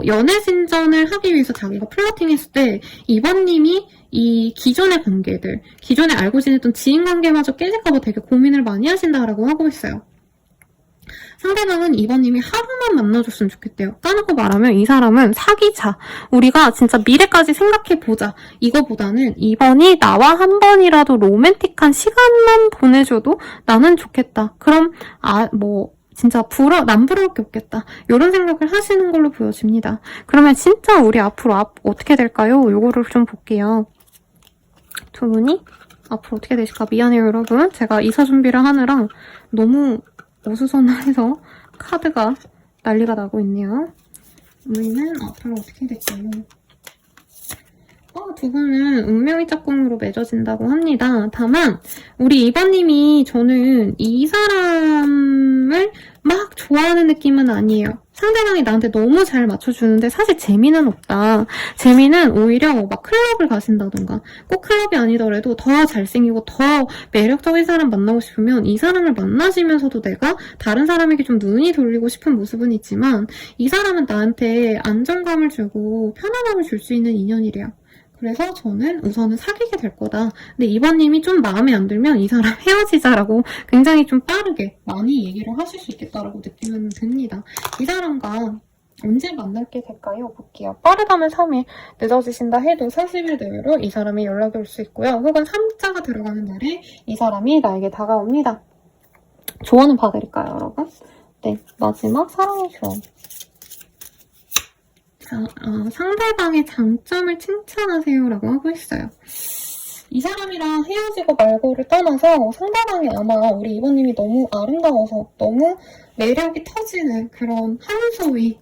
연애 진전을 하기 위해서 자기가 플러팅했을 때 이번님이 이 기존의 관계들, 기존에 알고 지냈던 지인 관계마저 깨질까봐 되게 고민을 많이 하신다라고 하고 있어요. 상대방은 이번님이 하루만 만나줬으면 좋겠대요. 까놓고 말하면 이 사람은 사귀자. 우리가 진짜 미래까지 생각해보자. 이거보다는 이번이 나와 한 번이라도 로맨틱한 시간만 보내줘도 나는 좋겠다. 그럼 진짜 남 부러울 게 없겠다. 이런 생각을 하시는 걸로 보여집니다. 그러면 진짜 우리 앞으로 어떻게 될까요? 요거를 좀 볼게요. 두 분이 앞으로 어떻게 되실까? 미안해요, 여러분. 제가 이사 준비를 하느라 너무 어수선해서 카드가 난리가 나고 있네요. 우리는 앞으로 어떻게 될까요? 두 분은 운명의 짝꿍으로 맺어진다고 합니다. 다만 우리 2번님이 저는 이 사람을 막 좋아하는 느낌은 아니에요. 상대방이 나한테 너무 잘 맞춰주는데 사실 재미는 없다. 재미는 오히려 막 클럽을 가신다던가 꼭 클럽이 아니더라도 더 잘생기고 더 매력적인 사람 만나고 싶으면 이 사람을 만나시면서도 내가 다른 사람에게 좀 눈이 돌리고 싶은 모습은 있지만 이 사람은 나한테 안정감을 주고 편안함을 줄 수 있는 인연이래요. 그래서 저는 우선은 사귀게 될 거다. 근데 이번님이 좀 마음에 안 들면 이 사람 헤어지자라고 굉장히 좀 빠르게 많이 얘기를 하실 수 있겠다라고 느끼면 됩니다. 이 사람과 언제 만날게 될까요? 볼게요. 빠르다면 3일, 늦어지신다 해도 40일 내로 이 사람이 연락이 올 수 있고요. 혹은 3자가 들어가는 날에 이 사람이 나에게 다가옵니다. 조언은 봐드릴까요, 여러분? 네, 마지막 사랑의 조언. 상대방의 장점을 칭찬하세요라고 하고 있어요. 이 사람이랑 헤어지고 말고를 떠나서 상대방이 아마 우리 이번님이 너무 아름다워서 너무 매력이 터지는 그런 한소희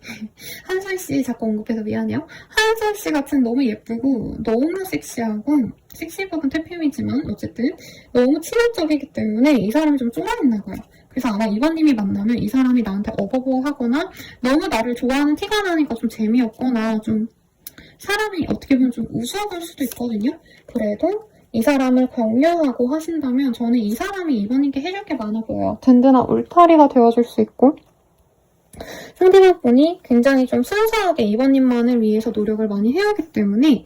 한소희씨 자꾸 언급해서 미안해요. 한소희씨 같은 너무 예쁘고 너무 섹시하고 섹시 부분 퇴폐미지만 어쨌든 너무 치명적이기 때문에 이 사람이 좀 쫄아있나 봐요. 그래서 아마 이번님이 만나면 이 사람이 나한테 어버버하거나 너무 나를 좋아하는 티가 나니까 좀 재미없거나 좀 사람이 어떻게 보면 좀 우스워질 수도 있거든요. 그래도 이 사람을 격려하고 하신다면 저는 이 사람이 이번님께 해줄 게 많아 보여요. 든든한 울타리가 되어줄 수 있고 상대방분이 굉장히 좀 순수하게 이번님만을 위해서 노력을 많이 해오기 때문에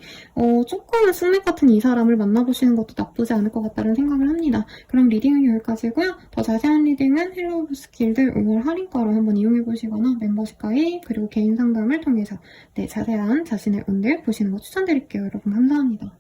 조금은 숙맥 같은 이 사람을 만나보시는 것도 나쁘지 않을 것 같다는 생각을 합니다. 그럼 리딩은 여기까지고요. 더 자세한 리딩은 헬로우 스킬드 5월 할인가로 한번 이용해보시거나 멤버십 가입 그리고 개인 상담을 통해서 자세한 자신의 운들 보시는 거 추천드릴게요. 여러분 감사합니다.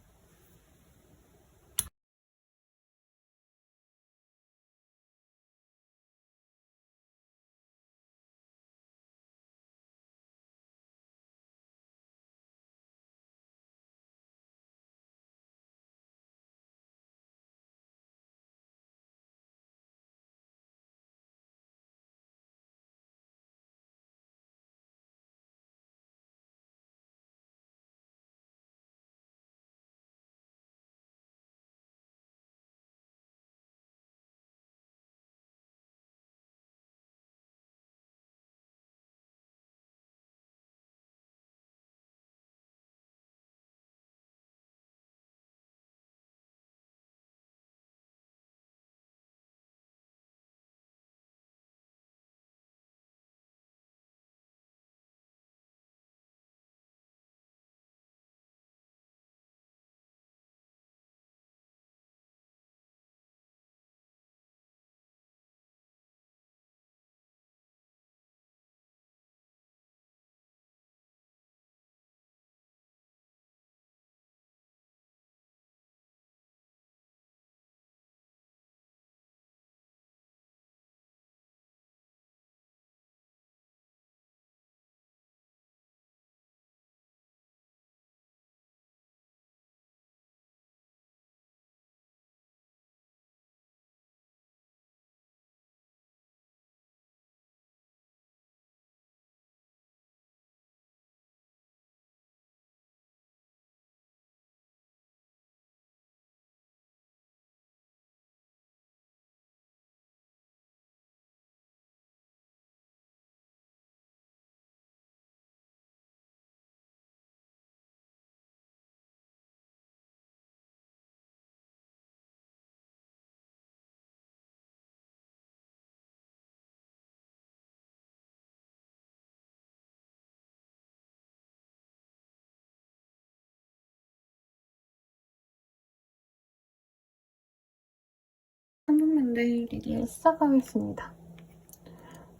한번만데 리딩을 시작하겠습니다.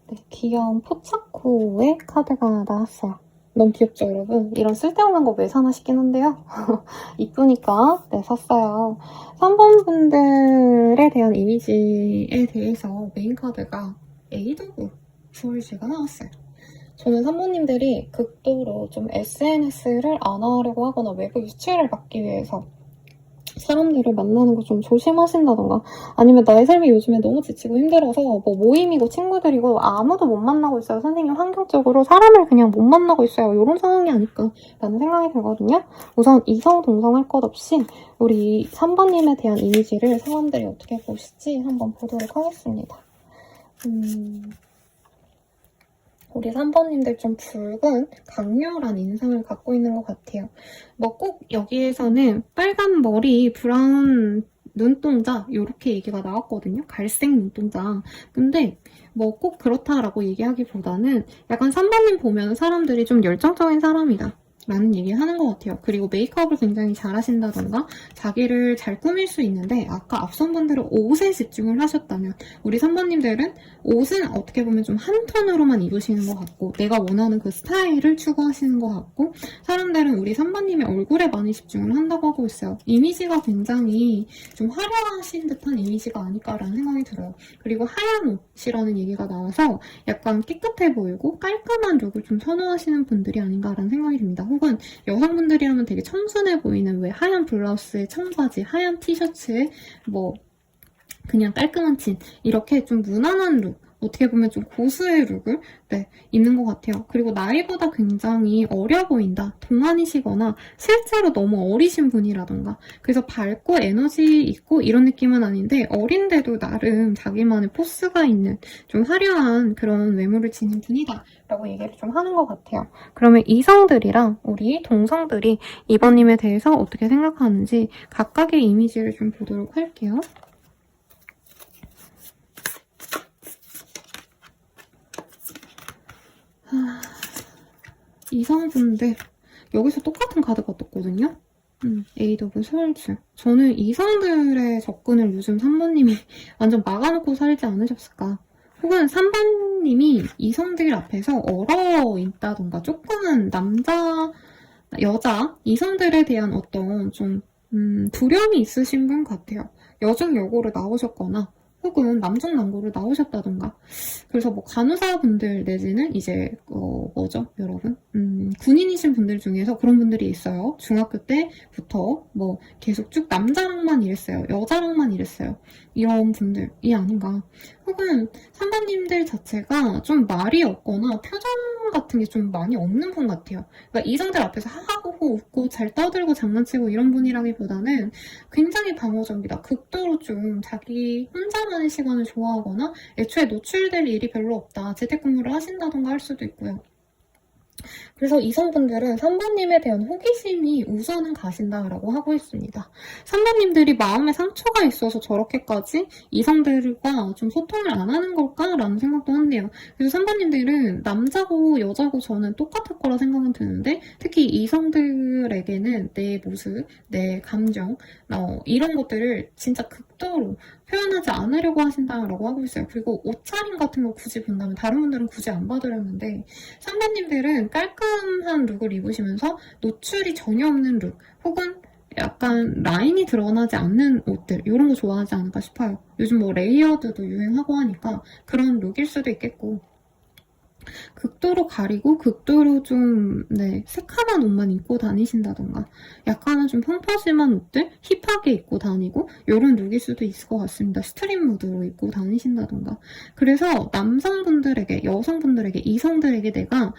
네, 귀여운 포차코의 카드가 나왔어요. 너무 귀엽죠, 여러분? 이런 쓸데없는 거 왜 사나 싶긴 한데요. 이쁘니까 네, 샀어요. 3번 분들에 대한 이미지에 대해서 메인 카드가 에이드브 주얼지가 나왔어요. 저는 3번님들이 극도로 좀 SNS를 안 하려고 하거나 외부 유치를 막기 위해서 사람들을 만나는 거 좀 조심하신다던가 아니면 나의 삶이 요즘에 너무 지치고 힘들어서 뭐 모임이고 친구들이고 아무도 못 만나고 있어요. 선생님 환경적으로 사람을 그냥 못 만나고 있어요. 이런 상황이 아닐까 라는 생각이 들거든요. 우선 이성 동성 할 것 없이 우리 3번님에 대한 이미지를 사람들이 어떻게 보실지 한번 보도록 하겠습니다. 우리 3번님들 좀 붉은 강렬한 인상을 갖고 있는 것 같아요. 뭐 꼭 여기에서는 빨간 머리, 브라운 눈동자 이렇게 얘기가 나왔거든요. 갈색 눈동자. 근데 뭐 꼭 그렇다라고 얘기하기보다는 약간 3번님 보면 사람들이 좀 열정적인 사람이다. 라는 얘기 하는 것 같아요. 그리고 메이크업을 굉장히 잘하신다던가 자기를 잘 꾸밀 수 있는데 아까 앞선 분들은 옷에 집중을 하셨다면 우리 3번님들은 옷은 어떻게 보면 좀 한 톤으로만 입으시는 것 같고 내가 원하는 그 스타일을 추구하시는 것 같고 사람들은 우리 3번님의 얼굴에 많이 집중을 한다고 하고 있어요. 이미지가 굉장히 좀 화려하신 듯한 이미지가 아닐까라는 생각이 들어요. 그리고 하얀 옷이라는 얘기가 나와서 약간 깨끗해 보이고 깔끔한 룩을 좀 선호하시는 분들이 아닌가라는 생각이 듭니다. 혹은 여성분들이라면 되게 청순해 보이는 왜 하얀 블라우스에 청바지, 하얀 티셔츠에 뭐 그냥 깔끔한 진 이렇게 좀 무난한 룩 어떻게 보면 좀 고수의 룩을 입는 것 같아요. 그리고 나이보다 굉장히 어려 보인다. 동안이시거나 실제로 너무 어리신 분이라던가 그래서 밝고 에너지 있고 이런 느낌은 아닌데 어린데도 나름 자기만의 포스가 있는 좀 화려한 그런 외모를 지닌 분이다 라고 얘기를 좀 하는 것 같아요. 그러면 이성들이랑 우리 동성들이 이번님에 대해서 어떻게 생각하는지 각각의 이미지를 좀 보도록 할게요. 이성분들 여기서 똑같은 카드가 떴거든요. 에이드 오브 스월즈. 저는 이성들의 접근을 요즘 3번님이 완전 막아놓고 살지 않으셨을까. 혹은 3번님이 이성들 앞에서 얼어 있다던가 조금은 남자, 여자, 이성들에 대한 어떤 좀 두려움이 있으신 분 같아요. 여중 여고를 나오셨거나 혹은 남중 남고를 나오셨다던가 그래서 뭐 간호사분들 내지는 이제 뭐죠 여러분 군인이신 분들 중에서 그런 분들이 있어요. 중학교 때부터 뭐 계속 쭉 남자랑만 일했어요. 여자랑만 일했어요. 이런 분들이 아닌가. 혹은 선배님들 자체가 좀 말이 없거나 표정 같은 게 좀 많이 없는 분 같아요. 그러니까 이성들 앞에서 하하호호 웃고 잘 떠들고 장난치고 이런 분이라기보다는 굉장히 방어적이다. 극도로 좀 자기 혼자만의 시간을 좋아하거나 애초에 노출될 일이 별로 없다. 재택근무를 하신다던가 할 수도 있고요. 그래서 이성분들은 3번님에 대한 호기심이 우선은 가신다라고 하고 있습니다. 3번님들이 마음에 상처가 있어서 저렇게까지 이성들과 좀 소통을 안 하는 걸까라는 생각도 한대요. 그래서 3번님들은 남자고 여자고 저는 똑같을 거라 생각은 드는데 특히 이성들에게는 내 모습, 내 감정 이런 것들을 진짜 극도로 표현하지 않으려고 하신다라고 하고 있어요. 그리고 옷차림 같은 거 굳이 본다면 다른 분들은 굳이 안 받으려는데 3번님들은 깔끔한 룩을 입으시면서 노출이 전혀 없는 룩 혹은 약간 라인이 드러나지 않는 옷들 이런 거 좋아하지 않을까 싶어요. 요즘 뭐 레이어드도 유행하고 하니까 그런 룩일 수도 있겠고 극도로 가리고 극도로 좀 새카만 옷만 입고 다니신다던가 약간은 좀 펑퍼짐한 옷들 힙하게 입고 다니고 이런 룩일 수도 있을 것 같습니다. 스트릿 무드로 입고 다니신다던가 그래서 남성분들에게 여성분들에게 이성들에게 내가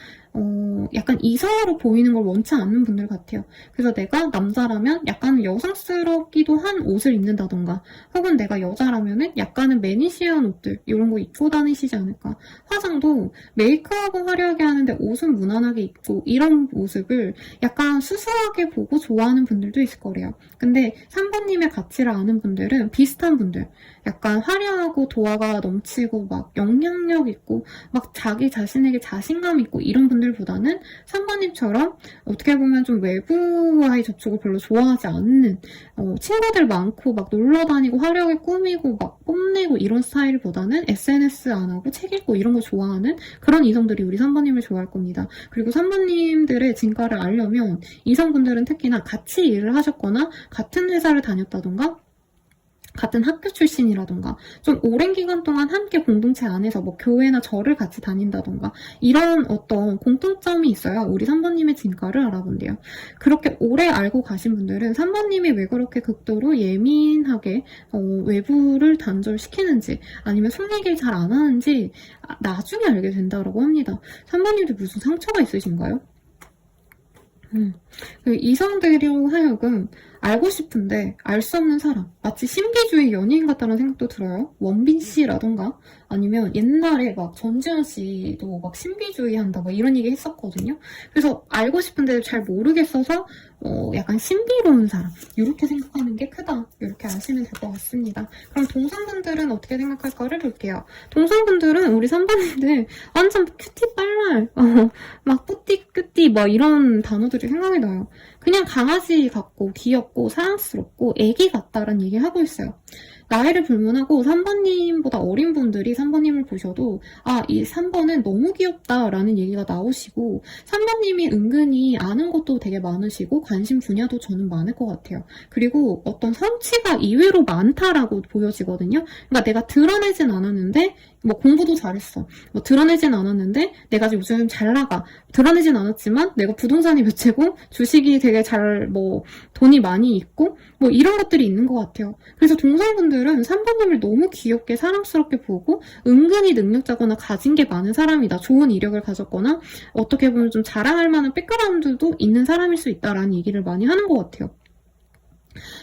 약간 이성으로 보이는 걸 원치 않는 분들 같아요. 그래서 내가 남자라면 약간 여성스럽기도 한 옷을 입는다던가 혹은 내가 여자라면은 약간은 매니시한 옷들 이런 거 입고 다니시지 않을까. 화장도 메이크업은 화려하게 하는데 옷은 무난하게 입고 이런 모습을 약간 수수하게 보고 좋아하는 분들도 있을 거래요. 근데 3번님의 가치를 아는 분들은 비슷한 분들 약간 화려하고 도화가 넘치고 막 영향력 있고 막 자기 자신에게 자신감 있고 이런 분들보다는 3번님처럼 어떻게 보면 좀 외부와의 접촉을 별로 좋아하지 않는 친구들 많고 막 놀러 다니고 화려하게 꾸미고 막 뽐내고 이런 스타일보다는 SNS 안 하고 책 읽고 이런 거 좋아하는 그런 이성들이 우리 3번님을 좋아할 겁니다. 그리고 3번님들의 진가를 알려면 이성분들은 특히나 같이 일을 하셨거나 같은 회사를 다녔다던가 같은 학교 출신이라던가 좀 오랜 기간 동안 함께 공동체 안에서 뭐 교회나 절을 같이 다닌다던가 이런 어떤 공통점이 있어야 우리 3번님의 진가를 알아본대요. 그렇게 오래 알고 가신 분들은 3번님이 왜 그렇게 극도로 예민하게 외부를 단절시키는지 아니면 속 얘기를 잘 안 하는지 나중에 알게 된다고 합니다. 3번님도 무슨 상처가 있으신가요? 이성들로 하여금 알고 싶은데 알 수 없는 사람 마치 신비주의 연예인 같다는 생각도 들어요. 원빈 씨라던가 아니면 옛날에 막 전지현 씨도 막 신비주의 한다 막 이런 얘기 했었거든요. 그래서 알고 싶은데 잘 모르겠어서 약간 신비로운 사람 이렇게 생각하는 게 크다. 이렇게 아시면 될 것 같습니다. 그럼 동성분들은 어떻게 생각할까를 볼게요. 동성분들은 우리 3번님들 완전 큐티 빨랄 막 뿌띠 막 이런 단어들이 생각이 나요. 그냥 강아지 같고 귀엽고 사랑스럽고 애기 같다라는 얘기 하고 있어요. 나이를 불문하고 3번님보다 어린 분들이 3번님을 보셔도 이 3번은 너무 귀엽다라는 얘기가 나오시고 3번님이 은근히 아는 것도 되게 많으시고 관심 분야도 저는 많을 것 같아요. 그리고 어떤 성취가 이외로 많다라고 보여지거든요. 그러니까 내가 드러내진 않았는데 뭐 공부도 잘했어. 뭐 드러내진 않았는데 내가 요즘 잘 나가. 드러내진 않았지만 내가 부동산이 몇 채고 주식이 되게 뭐 돈이 많이 있고 뭐 이런 것들이 있는 것 같아요. 그래서 동성분들은 3번님을 너무 귀엽게 사랑스럽게 보고 은근히 능력자거나 가진 게 많은 사람이다. 좋은 이력을 가졌거나 어떻게 보면 좀 자랑할 만한 백그라운드도 있는 사람일 수 있다라는 얘기를 많이 하는 것 같아요.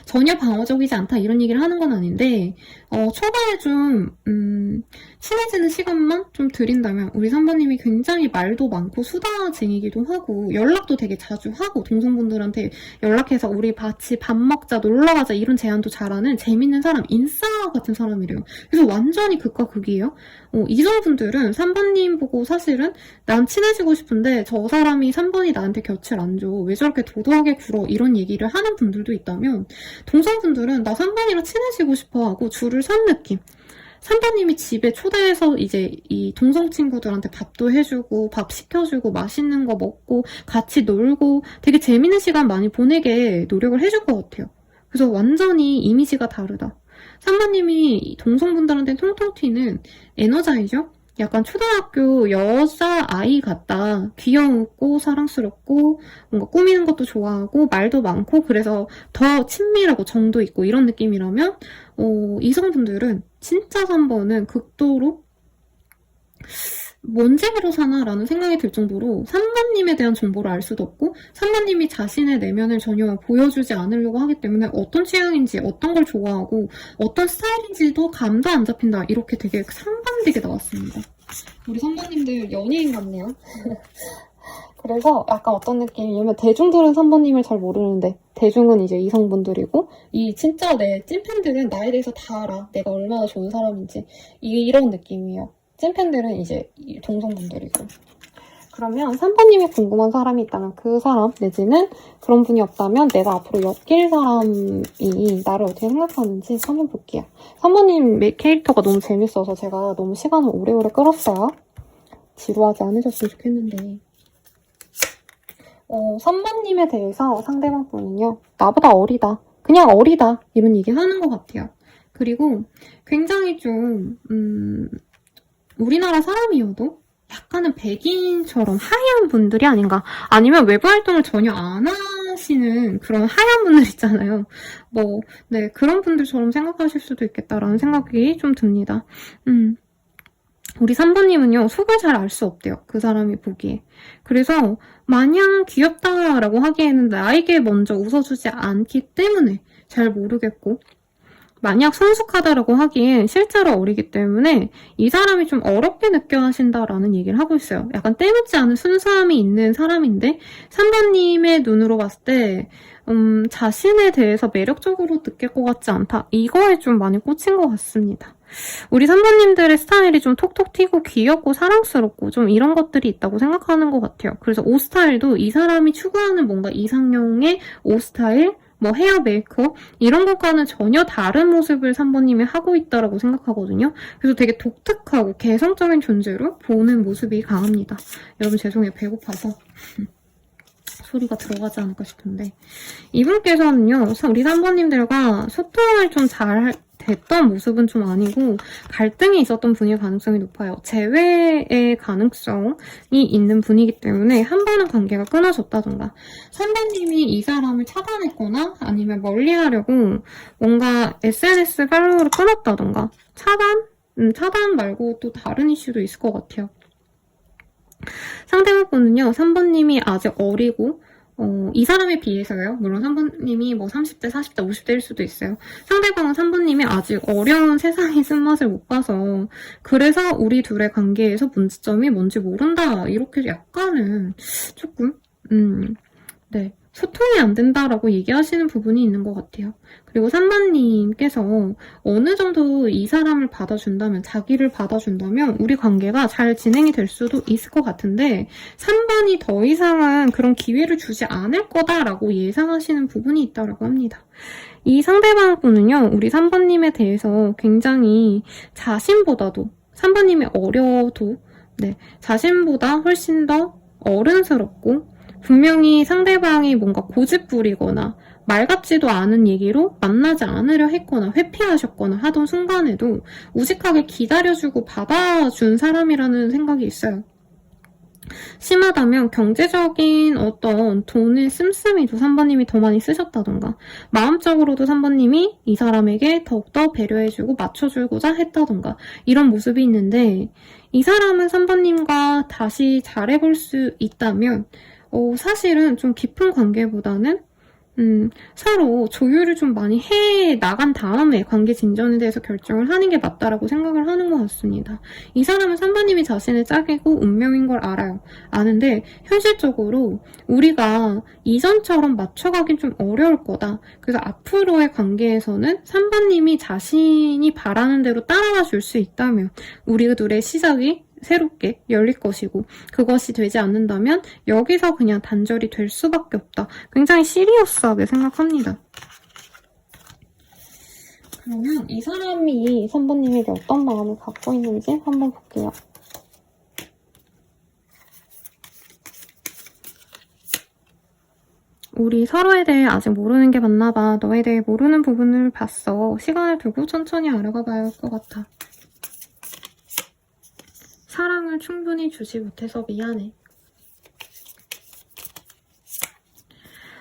전혀 방어적이지 않다 이런 얘기를 하는 건 아닌데 초반에 좀 친해지는 시간만 좀 드린다면 우리 3번님이 굉장히 말도 많고 수다쟁이기도 하고 연락도 되게 자주 하고 동성분들한테 연락해서 우리 같이 밥 먹자 놀러가자 이런 제안도 잘하는 재밌는 사람 인싸 같은 사람이래요. 그래서 완전히 극과 극이에요. 이성분들은 3번님 보고 사실은 난 친해지고 싶은데 저 사람이 3번이 나한테 곁을 안 줘. 왜 저렇게 도도하게 굴어 이런 얘기를 하는 분들도 있다면 동성분들은 나 3번이랑 친해지고 싶어하고 줄을 선 느낌. 3번님이 집에 초대해서 이제 이 동성 친구들한테 밥도 해주고 밥 시켜주고 맛있는 거 먹고 같이 놀고 되게 재밌는 시간 많이 보내게 노력을 해줄 것 같아요. 그래서 완전히 이미지가 다르다. 3번님이 동성분들한테 통통 튀는 에너자이죠? 약간 초등학교 여자아이 같다. 귀여웠고 사랑스럽고 뭔가 꾸미는 것도 좋아하고 말도 많고 그래서 더 친밀하고 정도 있고 이런 느낌이라면 이성분들은 진짜 3번은 극도로 뭔 재미로 사나라는 생각이 들 정도로 3번님에 대한 정보를 알 수도 없고 3번님이 자신의 내면을 전혀 보여주지 않으려고 하기 때문에 어떤 취향인지 어떤 걸 좋아하고 어떤 스타일인지도 감도 안 잡힌다. 이렇게 되게 상반되게 나왔습니다. 우리 3번님들 연예인 같네요. 그래서 약간 어떤 느낌이냐면 대중들은 3번님을 잘 모르는데 대중은 이제 이성분들이고 이 진짜 내 찐팬들은 나에 대해서 다 알아. 내가 얼마나 좋은 사람인지 이런 느낌이에요. 찐팬들은 이제 동성분들이고. 그러면 3번님이 궁금한 사람이 있다면 그 사람 내지는 그런 분이 없다면 내가 앞으로 엮일 사람이 나를 어떻게 생각하는지 한번 볼게요. 3번님 캐릭터가 너무 재밌어서 제가 너무 시간을 오래오래 끌었어요. 지루하지 않으셨으면 좋겠는데 3번님에 대해서 상대방 분은요. 나보다 어리다. 그냥 어리다. 이런 얘기 하는 것 같아요. 그리고 굉장히 좀 우리나라 사람이어도 약간은 백인처럼 하얀 분들이 아닌가. 아니면 외부 활동을 전혀 안 하시는 그런 하얀 분들 있잖아요. 네, 그런 분들처럼 생각하실 수도 있겠다라는 생각이 좀 듭니다. 우리 3번님은요, 속을 잘 알 수 없대요. 그 사람이 보기에. 그래서 마냥 귀엽다라고 하기에는 나에게 먼저 웃어주지 않기 때문에 잘 모르겠고 만약 성숙하다라고 하기엔 실제로 어리기 때문에 이 사람이 좀 어렵게 느껴 하신다라는 얘기를 하고 있어요. 약간 때묻지 않은 순수함이 있는 사람인데 3번님의 눈으로 봤을 때 자신에 대해서 매력적으로 느낄 것 같지 않다. 이거에 좀 많이 꽂힌 것 같습니다. 우리 3번님들의 스타일이 좀 톡톡 튀고 귀엽고 사랑스럽고 좀 이런 것들이 있다고 생각하는 것 같아요. 그래서 옷 스타일도 이 사람이 추구하는 뭔가 이상형의 옷 스타일 헤어 메이크업 이런 것과는 전혀 다른 모습을 3번님이 하고 있다라고 생각하거든요. 그래서 되게 독특하고 개성적인 존재로 보는 모습이 강합니다. 여러분 죄송해요. 배고파서 소리가 들어가지 않을까 싶은데 이분께서는요. 우리 3번님들과 소통을 좀 잘 됐던 모습은 좀 아니고 갈등이 있었던 분일 가능성이 높아요. 재회의 가능성이 있는 분이기 때문에 한 번은 관계가 끊어졌다던가 3번님이 이 사람을 차단했거나 아니면 멀리하려고 뭔가 SNS 팔로우를 끊었다던가 차단 말고 또 다른 이슈도 있을 것 같아요. 상대방분은요. 3번님이 아직 어리고 이 사람에 비해서요. 물론 3번님이 뭐 30대, 40대, 50대일 수도 있어요. 상대방은 3번님이 아직 어려운 세상의 쓴맛을 못 봐서 그래서 우리 둘의 관계에서 문제점이 뭔지 모른다. 이렇게 약간은 조금 네. 소통이 안 된다라고 얘기하시는 부분이 있는 것 같아요. 그리고 3번님께서 어느 정도 이 사람을 받아준다면, 자기를 받아준다면 우리 관계가 잘 진행이 될 수도 있을 것 같은데 3번이 더 이상은 그런 기회를 주지 않을 거다라고 예상하시는 부분이 있다고 합니다. 이 상대방분은요, 우리 3번님에 대해서 굉장히 자신보다도, 3번님이 어려도 자신보다 훨씬 더 어른스럽고 분명히 상대방이 뭔가 고집부리거나 말 같지도 않은 얘기로 만나지 않으려 했거나 회피하셨거나 하던 순간에도 우직하게 기다려주고 받아준 사람이라는 생각이 있어요. 심하다면 경제적인 어떤 돈의 씀씀이도 3번님이 더 많이 쓰셨다던가 마음적으로도 3번님이 이 사람에게 더욱더 배려해주고 맞춰주고자 했다던가 이런 모습이 있는데 이 사람은 3번님과 다시 잘해볼 수 있다면 사실은 좀 깊은 관계보다는 서로 조율을 좀 많이 해 나간 다음에 관계 진전에 대해서 결정을 하는 게 맞다라고 생각을 하는 것 같습니다. 이 사람은 3번님이 자신의 짝이고 운명인 걸 알아요. 아는데 현실적으로 우리가 이전처럼 맞춰가긴 좀 어려울 거다. 그래서 앞으로의 관계에서는 3번님이 자신이 바라는 대로 따라가 줄 수 있다면 우리 둘의 시작이 새롭게 열릴 것이고 그것이 되지 않는다면 여기서 그냥 단절이 될 수밖에 없다. 굉장히 시리어스하게 생각합니다. 그러면 이 사람이 3번님에게 어떤 마음을 갖고 있는지 한번 볼게요. 우리 서로에 대해 아직 모르는 게 많나 봐. 너에 대해 모르는 부분을 봤어. 시간을 두고 천천히 알아가 봐야 할 것 같아. 사랑을 충분히 주지 못해서 미안해.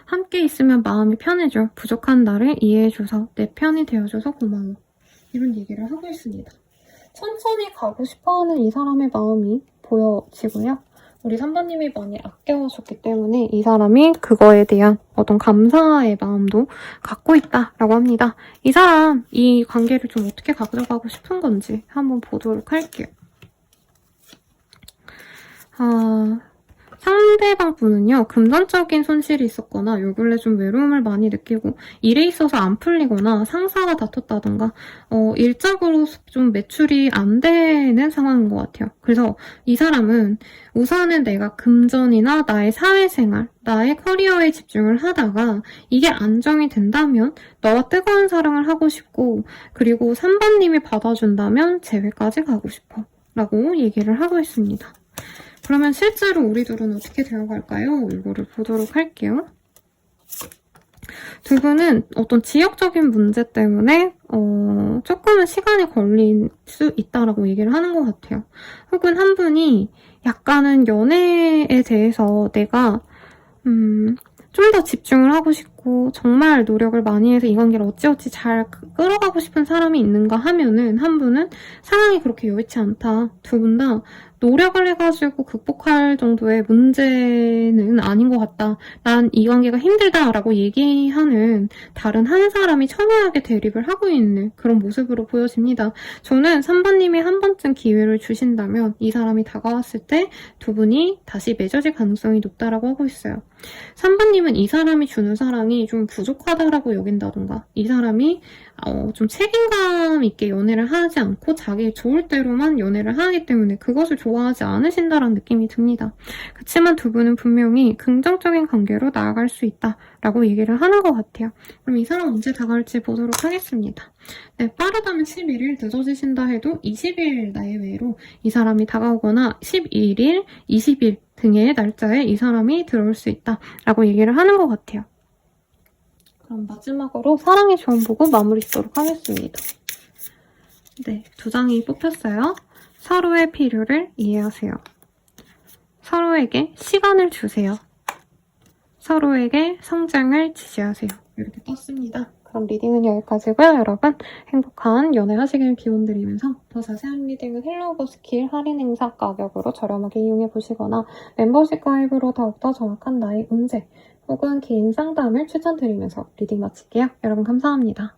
함께 있으면 마음이 편해져. 부족한 나를 이해해줘서 내 편이 되어줘서 고마워. 이런 얘기를 하고 있습니다. 천천히 가고 싶어하는 이 사람의 마음이 보여지고요. 우리 3번님이 많이 아껴주셨기 때문에 이 사람이 그거에 대한 어떤 감사의 마음도 갖고 있다라고 합니다. 이 사람, 이 관계를 좀 어떻게 가져가고 싶은 건지 한번 보도록 할게요. 상대방 분은요, 금전적인 손실이 있었거나 요 근래 좀 외로움을 많이 느끼고 일에 있어서 안 풀리거나 상사가 다퉜다던가 일적으로 좀 매출이 안 되는 상황인 것 같아요. 그래서 이 사람은 우선은 내가 금전이나 나의 사회생활, 나의 커리어에 집중을 하다가 이게 안정이 된다면 너와 뜨거운 사랑을 하고 싶고 그리고 3번님이 받아준다면 재회까지 가고 싶어 라고 얘기를 하고 있습니다. 그러면 실제로 우리 둘은 어떻게 되어갈까요? 이거를 보도록 할게요. 두 분은 어떤 지역적인 문제 때문에 조금은 시간이 걸릴 수 있다라고 얘기를 하는 것 같아요. 혹은 한 분이 약간은 연애에 대해서 내가 좀 더 집중을 하고 싶고 정말 노력을 많이 해서 이 관계를 어찌어찌 잘 끌어가고 싶은 사람이 있는가 하면은 한 분은 상황이 그렇게 여의치 않다. 두 분 다 노력을 해가지고 극복할 정도의 문제는 아닌 것 같다. 난 이 관계가 힘들다라고 얘기하는 다른 한 사람이 첨예하게 대립을 하고 있는 그런 모습으로 보여집니다. 저는 3번님이 한 번쯤 기회를 주신다면 이 사람이 다가왔을 때 두 분이 다시 맺어질 가능성이 높다라고 하고 있어요. 3번님은 이 사람이 주는 사랑이 좀 부족하다라고 여긴다던가 이 사람이 좀 책임감 있게 연애를 하지 않고 자기 좋을 대로만 연애를 하기 때문에 그것을 좋아하지 않으신다라는 느낌이 듭니다. 그렇지만 두 분은 분명히 긍정적인 관계로 나아갈 수 있다라고 얘기를 하는 것 같아요. 그럼 이 사람 언제 다가올지 보도록 하겠습니다. 네, 빠르다면 11일, 늦어지신다 해도 20일 내외로 이 사람이 다가오거나 11일, 20일 등의 날짜에 이 사람이 들어올 수 있다라고 얘기를 하는 것 같아요. 그럼 마지막으로 사랑의 조언 보고 마무리 짓도록 하겠습니다. 네, 두 장이 뽑혔어요. 서로의 필요를 이해하세요. 서로에게 시간을 주세요. 서로에게 성장을 지지하세요. 이렇게 떴습니다. 그럼 리딩은 여기까지고요. 여러분 행복한 연애하시길 기원드리면서 더 자세한 리딩은 헬로우버 스킬 할인 행사 가격으로 저렴하게 이용해보시거나 멤버십 가입으로 더욱더 정확한 나의 운세 혹은 개인 상담을 추천드리면서 리딩 마칠게요. 여러분 감사합니다.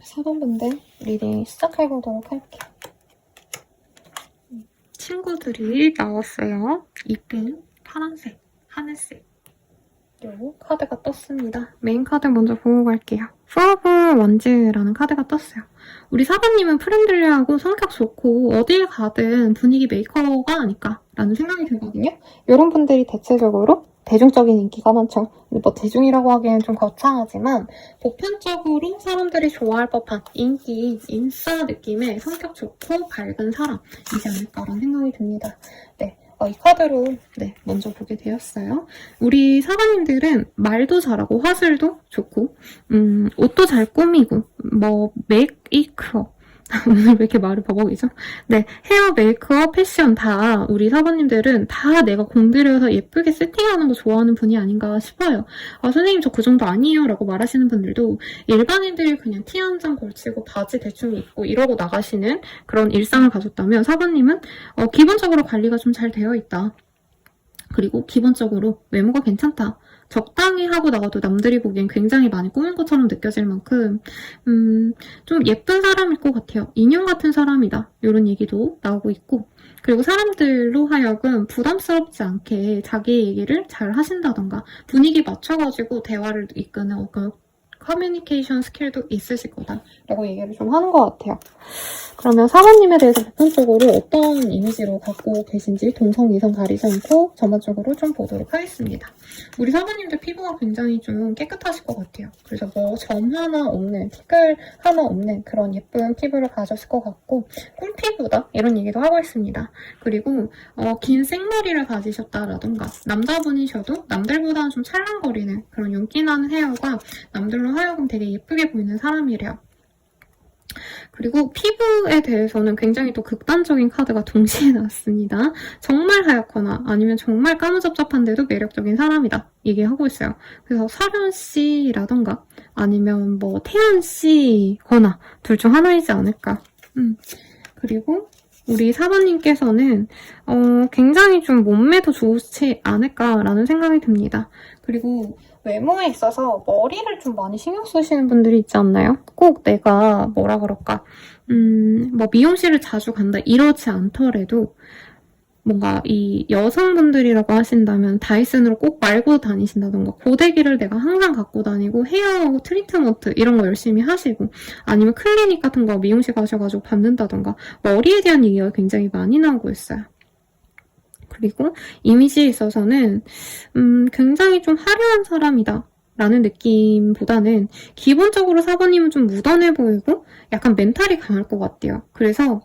사본분들 리딩 시작해보도록 할게요. 친구들이 나왔어요. 이쁜 파란색, 하늘색 요 카드가 떴습니다. 메인 카드 먼저 보고 갈게요. 포어블 원즈라는 카드가 떴어요. 우리 사부님은 프렌들리하고 성격 좋고 어딜 가든 분위기 메이커가 아닐까라는 생각이 들거든요. 이런 분들이 대체적으로 대중적인 인기가 많죠. 뭐 대중이라고 하기엔 좀 거창하지만 보편적으로 사람들이 좋아할 법한 인기, 인싸 느낌의 성격 좋고 밝은 사람이지 않을까라는 생각이 듭니다. 네. 이 카드로 먼저 보게 되었어요. 우리 사관님들은 말도 잘하고 화술도 좋고 옷도 잘 꾸미고 뭐 메이크업 오늘 왜 이렇게 말을 버벅이죠? 네, 헤어, 메이크업, 패션 다 우리 사부님들은 다 내가 공들여서 예쁘게 세팅하는 거 좋아하는 분이 아닌가 싶어요. 선생님 저 그 정도 아니에요 라고 말하시는 분들도 일반인들이 그냥 티 한 장 걸치고 바지 대충 입고 이러고 나가시는 그런 일상을 가졌다면 사부님은 기본적으로 관리가 좀 잘 되어 있다. 그리고 기본적으로 외모가 괜찮다. 적당히 하고 나가도 남들이 보기엔 굉장히 많이 꾸민 것처럼 느껴질 만큼 좀 예쁜 사람일 것 같아요. 인형 같은 사람이다. 이런 얘기도 나오고 있고 그리고 사람들로 하여금 부담스럽지 않게 자기 얘기를 잘 하신다던가 분위기 맞춰가지고 대화를 이끄는 커뮤니케이션 스킬도 있으실 거다라고 얘기를 좀 하는 것 같아요. 그러면 사모님에 대해서 보편적으로 어떤 이미지로 갖고 계신지 동성, 이성 가리지 않고 전반적으로 좀 보도록 하겠습니다. 우리 사모님들 피부가 굉장히 좀 깨끗하실 것 같아요. 그래서 뭐 점 하나 없는, 티끌 하나 없는 그런 예쁜 피부를 가졌을 것 같고 꿀피부다 이런 얘기도 하고 있습니다. 그리고 긴 생머리를 가지셨다라던가 남자분이셔도 남들보다는 좀 찰랑거리는 그런 윤기나는 헤어가 남들로 하여금 되게 예쁘게 보이는 사람이래요. 그리고 피부에 대해서는 굉장히 또 극단적인 카드가 동시에 나왔습니다. 정말 하얗거나 아니면 정말 까무잡잡한데도 매력적인 사람이다. 얘기하고 있어요. 그래서 설현씨라던가 아니면 뭐 태연씨거나 둘 중 하나이지 않을까. 그리고 우리 사모님께서는 굉장히 좀 몸매도 좋지 않을까라는 생각이 듭니다. 그리고 외모에 있어서 머리를 좀 많이 신경 쓰시는 분들이 있지 않나요? 꼭 내가 뭐라 그럴까, 뭐 미용실을 자주 간다 이러지 않더라도 뭔가 이 여성분들이라고 하신다면 다이슨으로 꼭 말고 다니신다던가 고데기를 내가 항상 갖고 다니고 헤어 트리트먼트 이런 거 열심히 하시고 아니면 클리닉 같은 거 미용실 가셔가지고 받는다던가 머리에 대한 얘기가 굉장히 많이 나오고 있어요. 그리고 이미지에 있어서는 굉장히 좀 화려한 사람이다 라는 느낌보다는 기본적으로 사부님은 좀 무던해 보이고 약간 멘탈이 강할 것 같아요. 그래서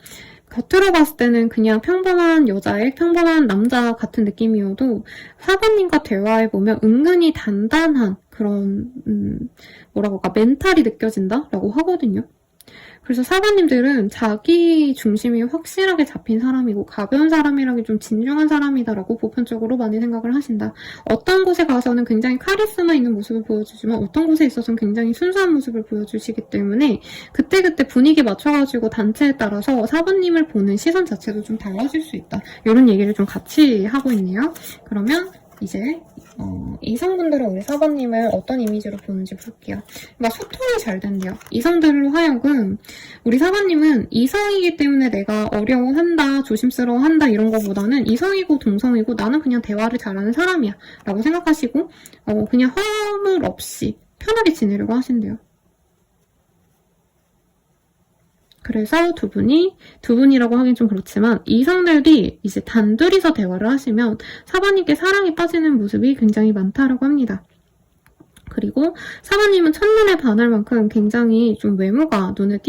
겉으로 봤을 때는 그냥 평범한 여자의 평범한 남자 같은 느낌이어도 사부님과 대화해보면 은근히 단단한 그런 뭐라고 할까 멘탈이 느껴진다라고 하거든요. 그래서 사부님들은 자기 중심이 확실하게 잡힌 사람이고 가벼운 사람이라기 좀 진중한 사람이다라고 보편적으로 많이 생각을 하신다. 어떤 곳에 가서는 굉장히 카리스마 있는 모습을 보여주지만 어떤 곳에 있어서는 굉장히 순수한 모습을 보여주시기 때문에 그때그때 분위기에 맞춰가지고 단체에 따라서 사부님을 보는 시선 자체도 좀 달라질 수 있다. 이런 얘기를 좀 같이 하고 있네요. 그러면 이제 이성분들은 우리 사부님을 어떤 이미지로 보는지 볼게요. 그러니까 소통이 잘 된대요. 이성들로 하여금 우리 사부님은 이성이기 때문에 내가 어려워한다, 조심스러워한다 이런 거보다는 이성이고 동성이고 나는 그냥 대화를 잘하는 사람이야 라고 생각하시고 그냥 허물 없이 편하게 지내려고 하신대요. 그래서 두 분이라고 하긴 좀 그렇지만 이성들이 이제 단둘이서 대화를 하시면 사부님께 사랑에 빠지는 모습이 굉장히 많다라고 합니다. 그리고 사부님은 첫눈에 반할 만큼 굉장히 좀 외모가 눈에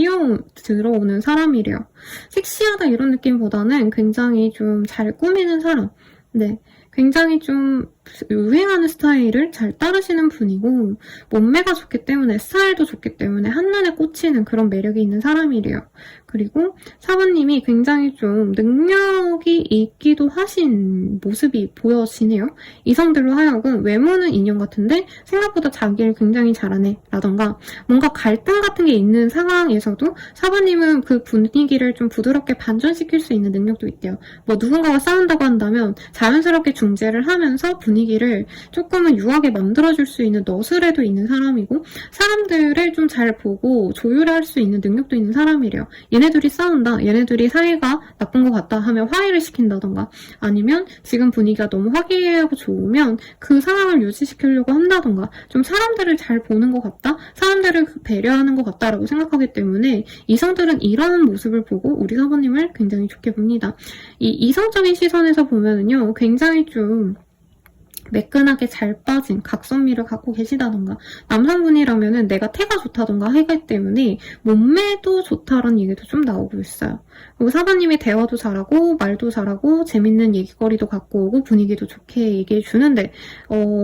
들어오는 사람이래요. 섹시하다 이런 느낌보다는 굉장히 좀 잘 꾸미는 사람. 네. 굉장히 좀 유행하는 스타일을 잘 따르시는 분이고 몸매가 좋기 때문에 스타일도 좋기 때문에 한눈에 꽂히는 그런 매력이 있는 사람이래요. 그리고 사부님이 굉장히 좀 능력이 있기도 하신 모습이 보여지네요. 이성들로 하여금 외모는 인형 같은데 생각보다 자기를 굉장히 잘하네 라던가 뭔가 갈등 같은 게 있는 상황에서도 사부님은 그 분위기를 좀 부드럽게 반전시킬 수 있는 능력도 있대요. 뭐 누군가가 싸운다고 한다면 자연스럽게 중재를 하면서 분위기를 조금은 유하게 만들어줄 수 있는 너스레도 있는 사람이고 사람들을 좀 잘 보고 조율할 수 있는 능력도 있는 사람이래요. 얘네들이 싸운다, 얘네들이 사이가 나쁜 것 같다 하면 화해를 시킨다던가 아니면 지금 분위기가 너무 화기애애하고 좋으면 그 상황을 유지시키려고 한다던가 좀 사람들을 잘 보는 것 같다, 사람들을 배려하는 것 같다라고 생각하기 때문에 이성들은 이런 모습을 보고 우리 사부님을 굉장히 좋게 봅니다. 이 이성적인 시선에서 보면은요 굉장히 좀 매끈하게 잘 빠진 각선미를 갖고 계시다던가 남성분이라면은 내가 태가 좋다던가 하기 때문에 몸매도 좋다라는 얘기도 좀 나오고 있어요. 그리고 사부님이 대화도 잘하고 말도 잘하고 재밌는 얘기거리도 갖고 오고 분위기도 좋게 얘기해 주는데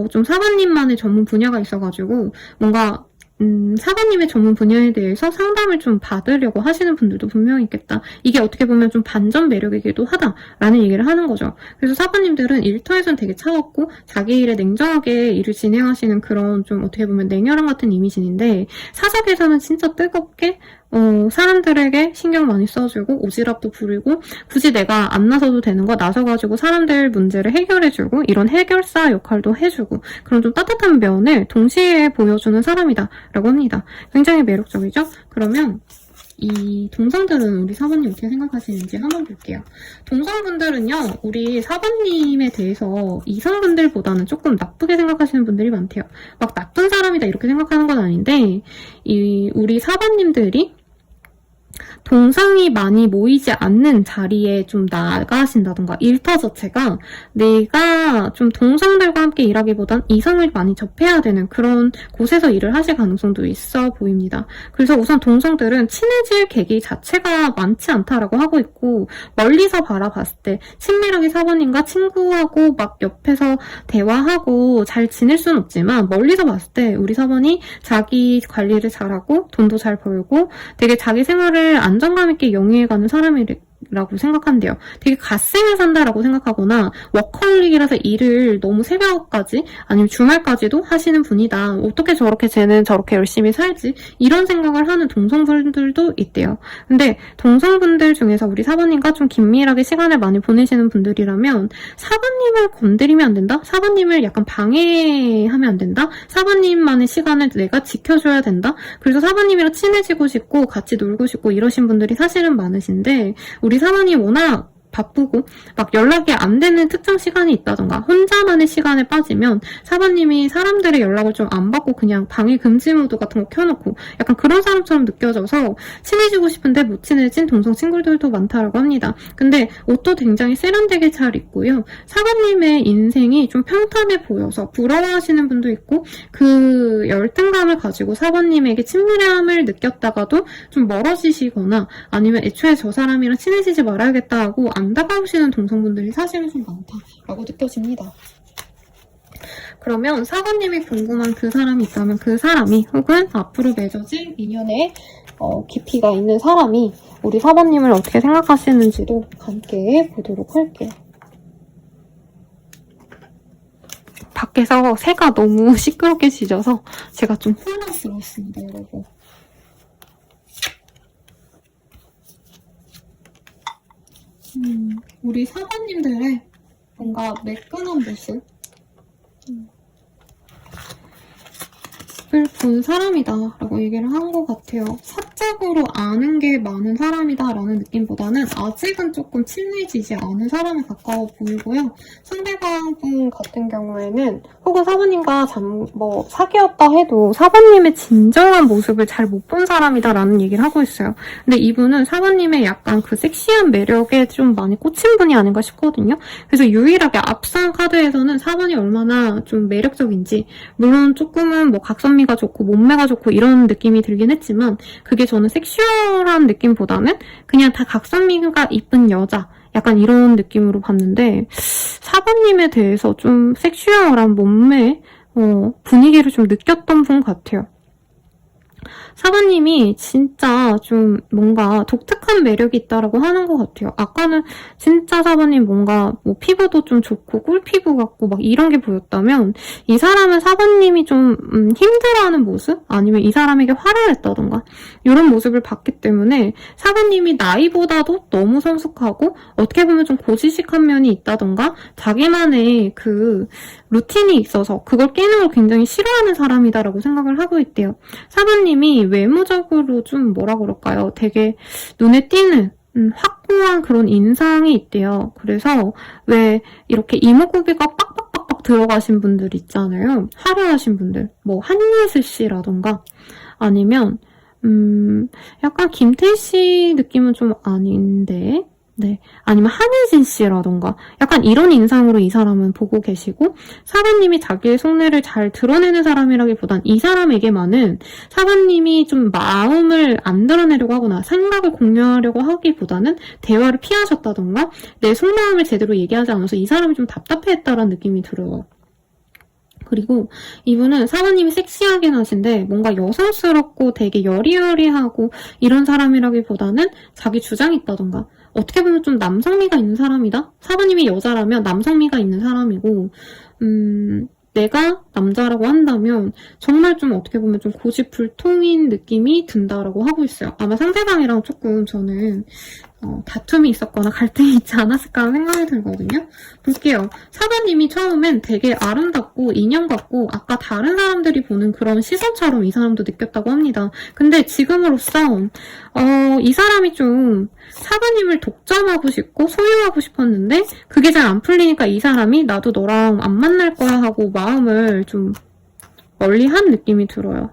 좀 사부님만의 전문 분야가 있어가지고 뭔가 사부님의 전문 분야에 대해서 상담을 좀 받으려고 하시는 분들도 분명히 있겠다. 이게 어떻게 보면 좀 반전 매력이기도 하다라는 얘기를 하는 거죠. 그래서 사부님들은 일터에서는 되게 차갑고 자기 일에 냉정하게 일을 진행하시는 그런 좀 어떻게 보면 냉혈한 같은 이미지인데 사석에서는 진짜 뜨겁게 사람들에게 신경 많이 써주고 오지랖도 부리고 굳이 내가 안 나서도 되는 거 나서가지고 사람들 문제를 해결해주고 이런 해결사 역할도 해주고 그런 좀 따뜻한 면을 동시에 보여주는 사람이다 라고 합니다. 굉장히 매력적이죠? 그러면 이 동성들은 우리 사부님 어떻게 생각하시는지 한번 볼게요. 동성분들은요 우리 사부님에 대해서 이성분들보다는 조금 나쁘게 생각하시는 분들이 많대요. 막 나쁜 사람이다 이렇게 생각하는 건 아닌데 우리 사부님들이 동성이 많이 모이지 않는 자리에 좀 나가신다던가 일터 자체가 내가 좀 동성들과 함께 일하기보단 이성을 많이 접해야 되는 그런 곳에서 일을 하실 가능성도 있어 보입니다. 그래서 우선 동성들은 친해질 계기 자체가 많지 않다라고 하고 있고 멀리서 바라봤을 때 친밀하게 사부님과 친구하고 막 옆에서 대화하고 잘 지낼 수는 없지만 멀리서 봤을 때 우리 사부님 자기 관리를 잘하고 돈도 잘 벌고 되게 자기 생활을 안정감 있게 영위해가는 라고 생각한대요. 되게 갓생을 산다라고 생각하거나 워커홀릭이라서 일을 너무 새벽까지 아니면 주말까지도 하시는 분이다. 어떻게 쟤는 저렇게 열심히 살지? 이런 생각을 하는 동성분들도 있대요. 근데 동성분들 중에서 우리 사부님과 좀 긴밀하게 시간을 많이 보내시는 분들이라면 사부님을 건드리면 안 된다? 사부님을 약간 방해하면 안 된다? 사부님만의 시간을 내가 지켜줘야 된다? 그래서 사부님이랑 친해지고 싶고 같이 놀고 싶고 이러신 분들이 사실은 많으신데 우리 사부님 워낙 바쁘고 막 연락이 안 되는 특정 시간이 있다던가 혼자만의 시간에 빠지면 사부님이 사람들의 연락을 좀 안 받고 그냥 방해 금지 모드 같은 거 켜놓고 약간 그런 사람처럼 느껴져서 친해지고 싶은데 못 친해진 동성 친구들도 많다라고 합니다. 근데 옷도 굉장히 세련되게 잘 입고요. 사부님의 인생이 좀 평탄해 보여서 부러워하시는 분도 있고 그 열등감을 가지고 사부님에게 친밀함을 느꼈다가도 좀 멀어지시거나 아니면 애초에 저 사람이랑 친해지지 말아야겠다 하고 안 다가오시는 동성분들이 사실은 좀 많다라고 느껴집니다. 그러면 사부님이 궁금한 그 사람이 있다면 그 사람이 혹은 앞으로 맺어질 인연의 깊이가 있는 사람이 우리 사부님을 어떻게 생각하시는지도 함께 보도록 할게요. 밖에서 새가 너무 시끄럽게 짖어서 제가 좀 혼란스러웠습니다, 여러분. 우리 사부님들의 뭔가 매끈한 모습을 본 사람이다라고 얘기를 한 것 같아요. 사적으로 아는 게 많은 사람이다라는 느낌보다는 아직은 조금 친해지지 않은 사람에 가까워 보이고요. 상대방분 같은 경우에는 혹은 사부님과 사귀었다 해도 사부님의 진정한 모습을 잘 못 본 사람이다라는 얘기를 하고 있어요. 근데 이분은 사부님의 약간 그 섹시한 매력에 좀 많이 꽂힌 분이 아닌가 싶거든요. 그래서 유일하게 앞선 카드에서는 사부님이 얼마나 좀 매력적인지 물론 조금은 뭐 각선미가 좋고 몸매가 좋고 이런 느낌이 들긴 했지만 그게 저는 섹슈얼한 느낌보다는 그냥 다 각선미가 이쁜 여자 약간 이런 느낌으로 봤는데 사부님에 대해서 좀 섹슈얼한 몸매 분위기를 좀 느꼈던 분 같아요. 사부님이 진짜 좀 뭔가 독특한 매력이 있다라고 하는 것 같아요. 아까는 진짜 사부님 뭔가 뭐 피부도 좀 좋고 꿀피부 같고 막 이런 게 보였다면 이 사람은 사부님이 좀 힘들어하는 모습? 아니면 이 사람에게 화를 냈다던가 이런 모습을 봤기 때문에 사부님이 나이보다도 너무 성숙하고 어떻게 보면 좀 고지식한 면이 있다던가 자기만의 그 루틴이 있어서 그걸 깨는 걸 굉장히 싫어하는 사람이다라고 생각을 하고 있대요. 사부님이 외모적으로 좀 뭐라 그럴까요? 되게 눈에 띄는 확고한 그런 인상이 있대요. 그래서 왜 이렇게 이목구비가 빡빡빡빡 들어가신 분들 있잖아요. 화려하신 분들. 뭐 한예슬 씨라던가 아니면 약간 김태희 씨 느낌은 좀 아닌데 네. 아니면 한혜진 씨라던가 약간 이런 인상으로 이 사람은 보고 계시고 사부님이 자기의 속내를 잘 드러내는 사람이라기보단 이 사람에게만은 사부님이 좀 마음을 안 드러내려고 하거나 생각을 공유하려고 하기보다는 대화를 피하셨다던가 내 속마음을 제대로 얘기하지 않아서 이 사람이 좀 답답해했다라는 느낌이 들어요. 그리고 이분은 사부님이 섹시하긴 하신데 뭔가 여성스럽고 되게 여리여리하고 이런 사람이라기보다는 자기 주장이 있다던가 어떻게 보면 좀 남성미가 있는 사람이다? 사부님이 여자라면 남성미가 있는 사람이고 내가 남자라고 한다면 정말 좀 어떻게 보면 좀 고집불통인 느낌이 든다라고 하고 있어요. 아마 상대방이랑 조금 저는 다툼이 있었거나 갈등이 있지 않았을까 하는 생각이 들거든요. 볼게요. 사부님이 처음엔 되게 아름답고 인형 같고 아까 다른 사람들이 보는 그런 시선처럼 이 사람도 느꼈다고 합니다. 근데 지금으로써 이 사람이 좀 사부님을 독점하고 싶고 소유하고 싶었는데 그게 잘 안 풀리니까 이 사람이 나도 너랑 안 만날 거야 하고 마음을 좀 멀리한 느낌이 들어요.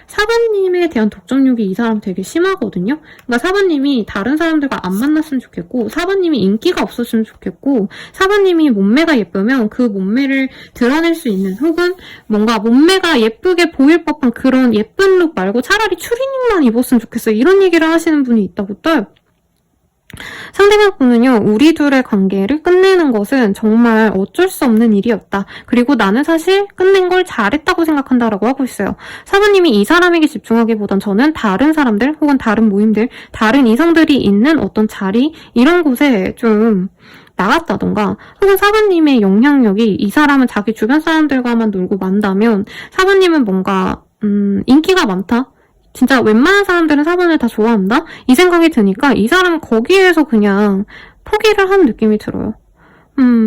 사부님에 대한 독점욕이 이 사람 되게 심하거든요. 그러니까 사부님이 다른 사람들과 안 만났으면 좋겠고 사부님이 인기가 없었으면 좋겠고 사부님이 몸매가 예쁘면 그 몸매를 드러낼 수 있는 혹은 뭔가 몸매가 예쁘게 보일 법한 그런 예쁜 룩 말고 차라리 추리닝만 입었으면 좋겠어요. 이런 얘기를 하시는 분이 있다고 떠요. 상대방분은요, 우리 둘의 관계를 끝내는 것은 정말 어쩔 수 없는 일이었다. 그리고 나는 사실 끝낸 걸 잘했다고 생각한다라고 하고 있어요. 사부님이 이 사람에게 집중하기보단 저는 다른 사람들 혹은 다른 모임들, 다른 이성들이 있는 어떤 자리 이런 곳에 좀 나갔다던가 혹은 사부님의 영향력이 이 사람은 자기 주변 사람들과만 놀고 만다면 사부님은 뭔가 인기가 많다? 진짜 웬만한 사람들은 사부님을 다 좋아한다? 이 생각이 드니까 이 사람은 거기에서 그냥 포기를 하는 느낌이 들어요.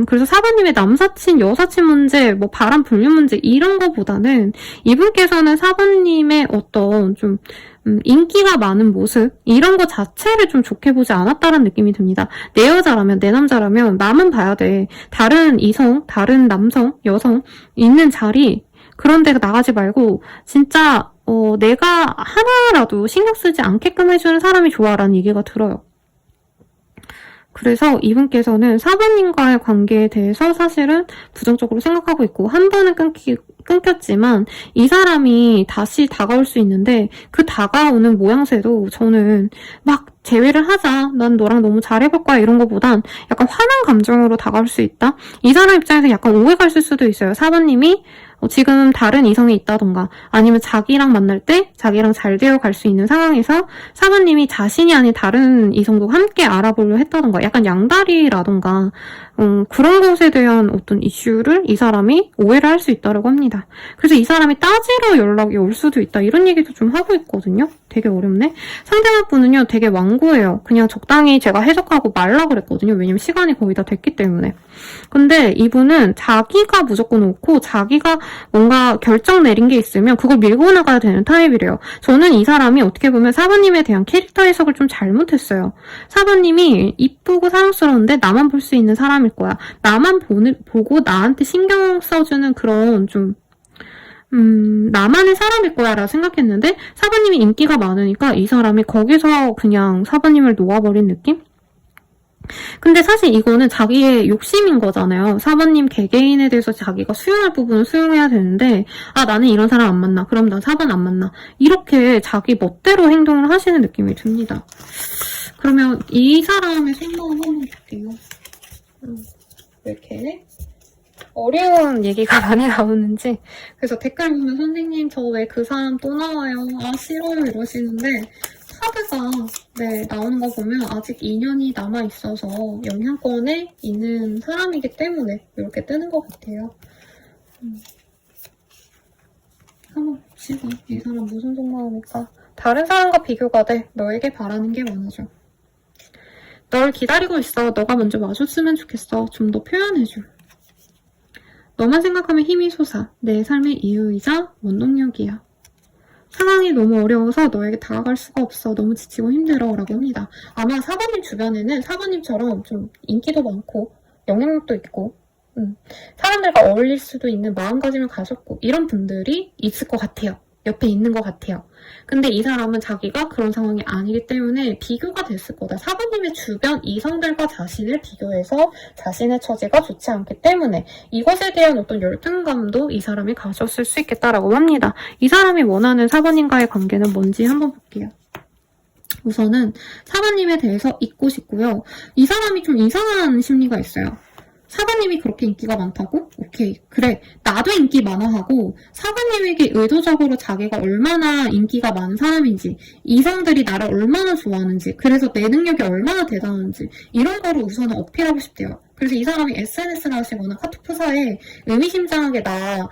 그래서 사부님의 남사친, 여사친 문제, 뭐 바람 불륜 문제 이런 거보다는 이분께서는 사부님의 어떤 좀 인기가 많은 모습 이런 거 자체를 좀 좋게 보지 않았다는 느낌이 듭니다. 내 여자라면 내 남자라면 남은 봐야 돼. 다른 이성, 다른 남성, 여성 있는 자리 그런 데 나가지 말고 진짜 내가 하나라도 신경 쓰지 않게끔 해주는 사람이 좋아라는 얘기가 들어요. 그래서 이분께서는 사부님과의 관계에 대해서 사실은 부정적으로 생각하고 있고 한 번은 끊겼지만 이 사람이 다시 다가올 수 있는데 그 다가오는 모양새도 저는 막 재회를 하자, 난 너랑 너무 잘해볼 거야 이런 거보단 약간 화난 감정으로 다가올 수 있다? 이 사람 입장에서 약간 오해가 있을 수도 있어요. 사부님이 지금 다른 이성이 있다던가 아니면 자기랑 만날 때 자기랑 잘 되어 갈 수 있는 상황에서 사부님이 자신이 아닌 다른 이성도 함께 알아보려 했다던가 약간 양다리라던가 그런 것에 대한 어떤 이슈를 이 사람이 오해를 할 수 있다고 합니다. 그래서 이 사람이 따지러 연락이 올 수도 있다 이런 얘기도 좀 하고 있거든요. 되게 어렵네. 상대방 분은요 되게 완고해요. 그냥 적당히 제가 해석하고 말라 그랬거든요. 왜냐면 시간이 거의 다 됐기 때문에. 근데 이분은 자기가 무조건 옳고 자기가 뭔가 결정 내린 게 있으면 그걸 밀고 나가야 되는 타입이래요. 저는 이 사람이 어떻게 보면 사부님에 대한 캐릭터 해석을 좀 잘못했어요. 사부님이 이쁘고 사랑스러운데 나만 볼 수 있는 사람일 거야. 나만 보고 나한테 신경 써주는 그런 좀 나만의 사람일 거야 라고 생각했는데 사부님이 인기가 많으니까 이 사람이 거기서 그냥 사부님을 놓아버린 느낌? 근데 사실 이거는 자기의 욕심인 거잖아요. 사부님 개개인에 대해서 자기가 수용할 부분은 수용해야 되는데 나는 이런 사람 안 만나. 그럼 난 사부는 안 만나. 이렇게 자기 멋대로 행동을 하시는 느낌이 듭니다. 그러면 이 사람의 생각을 한번 볼게요. 왜 이렇게 어려운 얘기가 많이 나오는지. 그래서 댓글 보면 선생님 저 왜 그 사람 또 나와요? 싫어요 이러시는데 카드가 나오는 거 보면 아직 인연이 남아있어서 영향권에 있는 사람이기 때문에 이렇게 뜨는 것 같아요. 한번 봅시다. 이 사람 무슨 속마음일까? 다른 사람과 비교가 돼. 너에게 바라는 게 많아져. 널 기다리고 있어. 너가 먼저 와줬으면 좋겠어. 좀 더 표현해줘. 너만 생각하면 힘이 솟아. 내 삶의 이유이자 원동력이야. 상황이 너무 어려워서 너에게 다가갈 수가 없어. 너무 지치고 힘들어. 라고 합니다. 아마 사부님 주변에는 사부님처럼 좀 인기도 많고 영향력도 있고 사람들과 어울릴 수도 있는 마음가짐을 가졌고 이런 분들이 있을 것 같아요. 옆에 있는 것 같아요. 근데 이 사람은 자기가 그런 상황이 아니기 때문에 비교가 됐을 거다. 사부님의 주변 이성들과 자신을 비교해서 자신의 처지가 좋지 않기 때문에 이것에 대한 어떤 열등감도 이 사람이 가졌을 수 있겠다라고 합니다. 이 사람이 원하는 사부님과의 관계는 뭔지 한번 볼게요. 우선은 사부님에 대해서 잊고 싶고요. 이 사람이 좀 이상한 심리가 있어요. 사부님이 그렇게 인기가 많다고? 오케이. 그래. 나도 인기 많아 하고 사부님에게 의도적으로 자기가 얼마나 인기가 많은 사람인지 이성들이 나를 얼마나 좋아하는지 그래서 내 능력이 얼마나 대단한지 이런 거를 우선은 어필하고 싶대요. 그래서 이 사람이 SNS를 하시거나 카톡 프사에 의미심장하게 나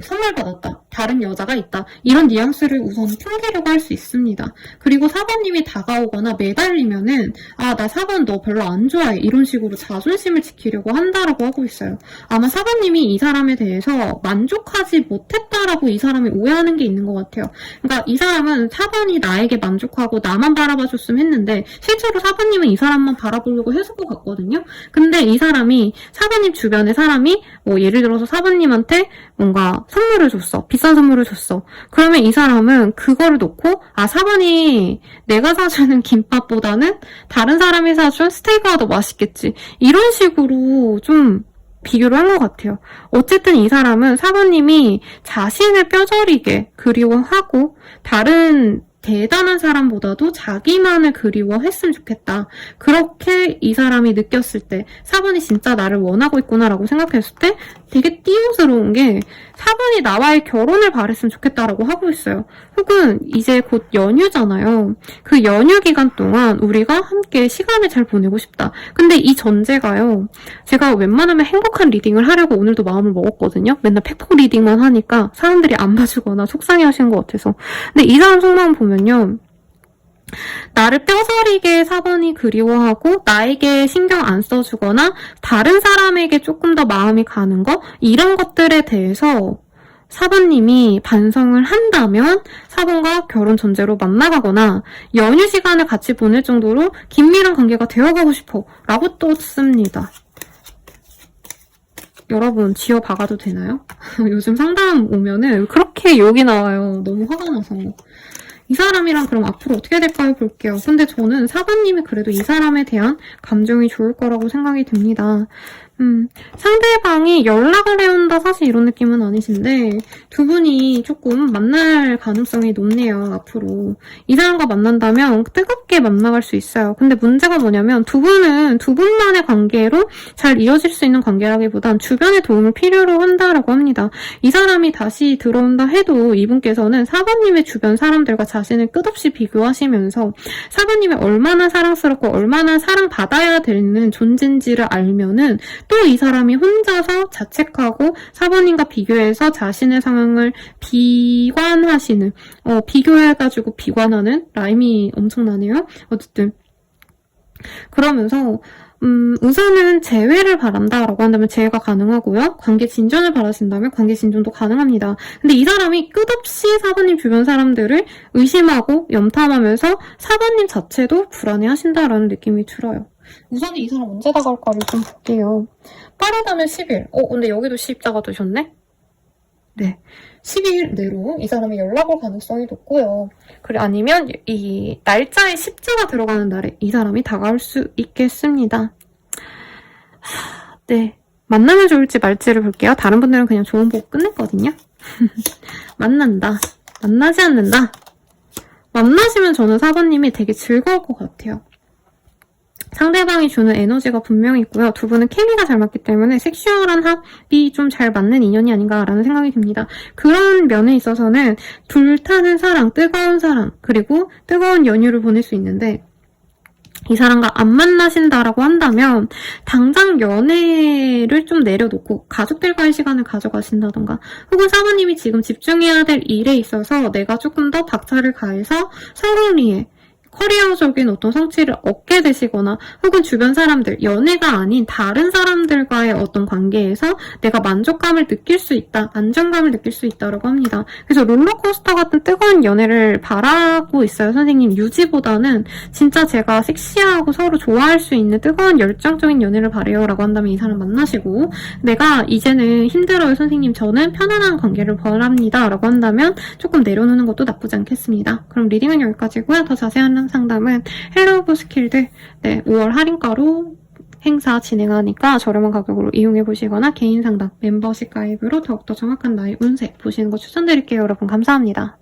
선물 받았다. 다른 여자가 있다. 이런 뉘앙스를 우선 풍기려고 할 수 있습니다. 그리고 사부님이 다가오거나 매달리면은 나 사부는 너 별로 안 좋아해. 이런 식으로 자존심을 지키려고 한다라고 하고 있어요. 아마 사부님이 이 사람에 대해서 만족하지 못했다라고 이 사람이 오해하는 게 있는 것 같아요. 그러니까 이 사람은 사부님이 나에게 만족하고 나만 바라봐줬으면 했는데 실제로 사부님은 이 사람만 바라보려고 했을 것 같거든요. 근데 이 사람이 사부님 주변의 사람이 예를 들어서 사부님한테 뭔가 선물을 줬어. 비싼 선물을 줬어. 그러면 이 사람은 그거를 놓고 사부님 내가 사주는 김밥보다는 다른 사람이 사준 스테이크가 더 맛있겠지. 이런 식으로 좀 비교를 한 것 같아요. 어쨌든 이 사람은 사부님이 자신을 뼈저리게 그리워하고 다른 대단한 사람보다도 자기만을 그리워했으면 좋겠다. 그렇게 이 사람이 느꼈을 때 4번이 진짜 나를 원하고 있구나라고 생각했을 때 되게 띄우스러운 게 4번이 나와의 결혼을 바랬으면 좋겠다라고 하고 있어요. 혹은 이제 곧 연휴잖아요. 그 연휴 기간 동안 우리가 함께 시간을 잘 보내고 싶다. 근데 이 전제가요. 제가 웬만하면 행복한 리딩을 하려고 오늘도 마음을 먹었거든요. 맨날 팩폭 리딩만 하니까 사람들이 안 봐주거나 속상해 하시는 것 같아서. 근데 이 사람 속마음 보면요. 나를 뼈저리게 4번이 그리워하고 나에게 신경 안 써주거나 다른 사람에게 조금 더 마음이 가는 거 이런 것들에 대해서 4번님이 반성을 한다면 4번과 결혼 전제로 만나가거나 연휴 시간을 같이 보낼 정도로 긴밀한 관계가 되어가고 싶어 라고 떴습니다. 여러분 지어박아도 되나요? 요즘 상담 오면은 그렇게 욕이 나와요. 너무 화가 나서. 이 사람이랑 그럼 앞으로 어떻게 될까요? 볼게요. 근데 저는 4번님이 그래도 이 사람에 대한 감정이 좋을 거라고 생각이 듭니다. 상대방이 연락을 해온다 사실 이런 느낌은 아니신데 두 분이 조금 만날 가능성이 높네요. 앞으로 이 사람과 만난다면 뜨겁게 만나갈 수 있어요. 근데 문제가 뭐냐면 두 분은 두 분만의 관계로 잘 이어질 수 있는 관계라기보단 주변의 도움을 필요로 한다라고 합니다. 이 사람이 다시 들어온다 해도 이분께서는 4번님의 주변 사람들과 자신을 끝없이 비교하시면서 4번님이 얼마나 사랑스럽고 얼마나 사랑받아야 되는 존재인지를 알면은 또 이 사람이 혼자서 자책하고 4번님과 비교해서 자신의 상황을 비관하시는, 비교해가지고 비관하는 라임이 엄청나네요. 어쨌든 그러면서 우선은 재회를 바란다라고 한다면 재회가 가능하고요. 관계 진전을 바라신다면 관계 진전도 가능합니다. 근데 이 사람이 끝없이 4번님 주변 사람들을 의심하고 염탐하면서 4번님 자체도 불안해하신다라는 느낌이 들어요. 우선 이 사람 언제 다가올까를 좀 볼게요. 빠르다면 10일. 근데 여기도 10자가 되셨네? 네. 10일 내로 이 사람이 연락 올 가능성이 높고요. 그래, 아니면 이 날짜에 10자가 들어가는 날에 이 사람이 다가올 수 있겠습니다. 네. 만나면 좋을지 말지를 볼게요. 다른 분들은 그냥 좋은 보고 끝냈거든요. 만난다. 만나지 않는다. 만나시면 저는 4번님이 되게 즐거울 것 같아요. 상대방이 주는 에너지가 분명히 있고요. 두 분은 케미가 잘 맞기 때문에 섹슈얼한 합이 좀 잘 맞는 인연이 아닌가라는 생각이 듭니다. 그런 면에 있어서는 불타는 사랑, 뜨거운 사랑, 그리고 뜨거운 연휴를 보낼 수 있는데 이 사람과 안 만나신다라고 한다면 당장 연애를 좀 내려놓고 가족들과의 시간을 가져가신다던가 혹은 사모님이 지금 집중해야 될 일에 있어서 내가 조금 더 박차를 가해서 서로를 커리어적인 어떤 성취를 얻게 되시거나 혹은 주변 사람들, 연애가 아닌 다른 사람들과의 어떤 관계에서 내가 만족감을 느낄 수 있다, 안정감을 느낄 수 있다고 합니다. 그래서 롤러코스터 같은 뜨거운 연애를 바라고 있어요. 선생님 유지보다는 진짜 제가 섹시하고 서로 좋아할 수 있는 뜨거운 열정적인 연애를 바래요 라고 한다면 이 사람 만나시고 내가 이제는 힘들어요 선생님 저는 편안한 관계를 바랍니다 라고 한다면 조금 내려놓는 것도 나쁘지 않겠습니다. 그럼 리딩은 여기까지고요. 더 자세한 상담은 헬로우 스킬드 5월 할인가로 행사 진행하니까 저렴한 가격으로 이용해보시거나 개인 상담, 멤버십 가입으로 더욱더 정확한 나의 운세 보시는 거 추천드릴게요. 여러분 감사합니다.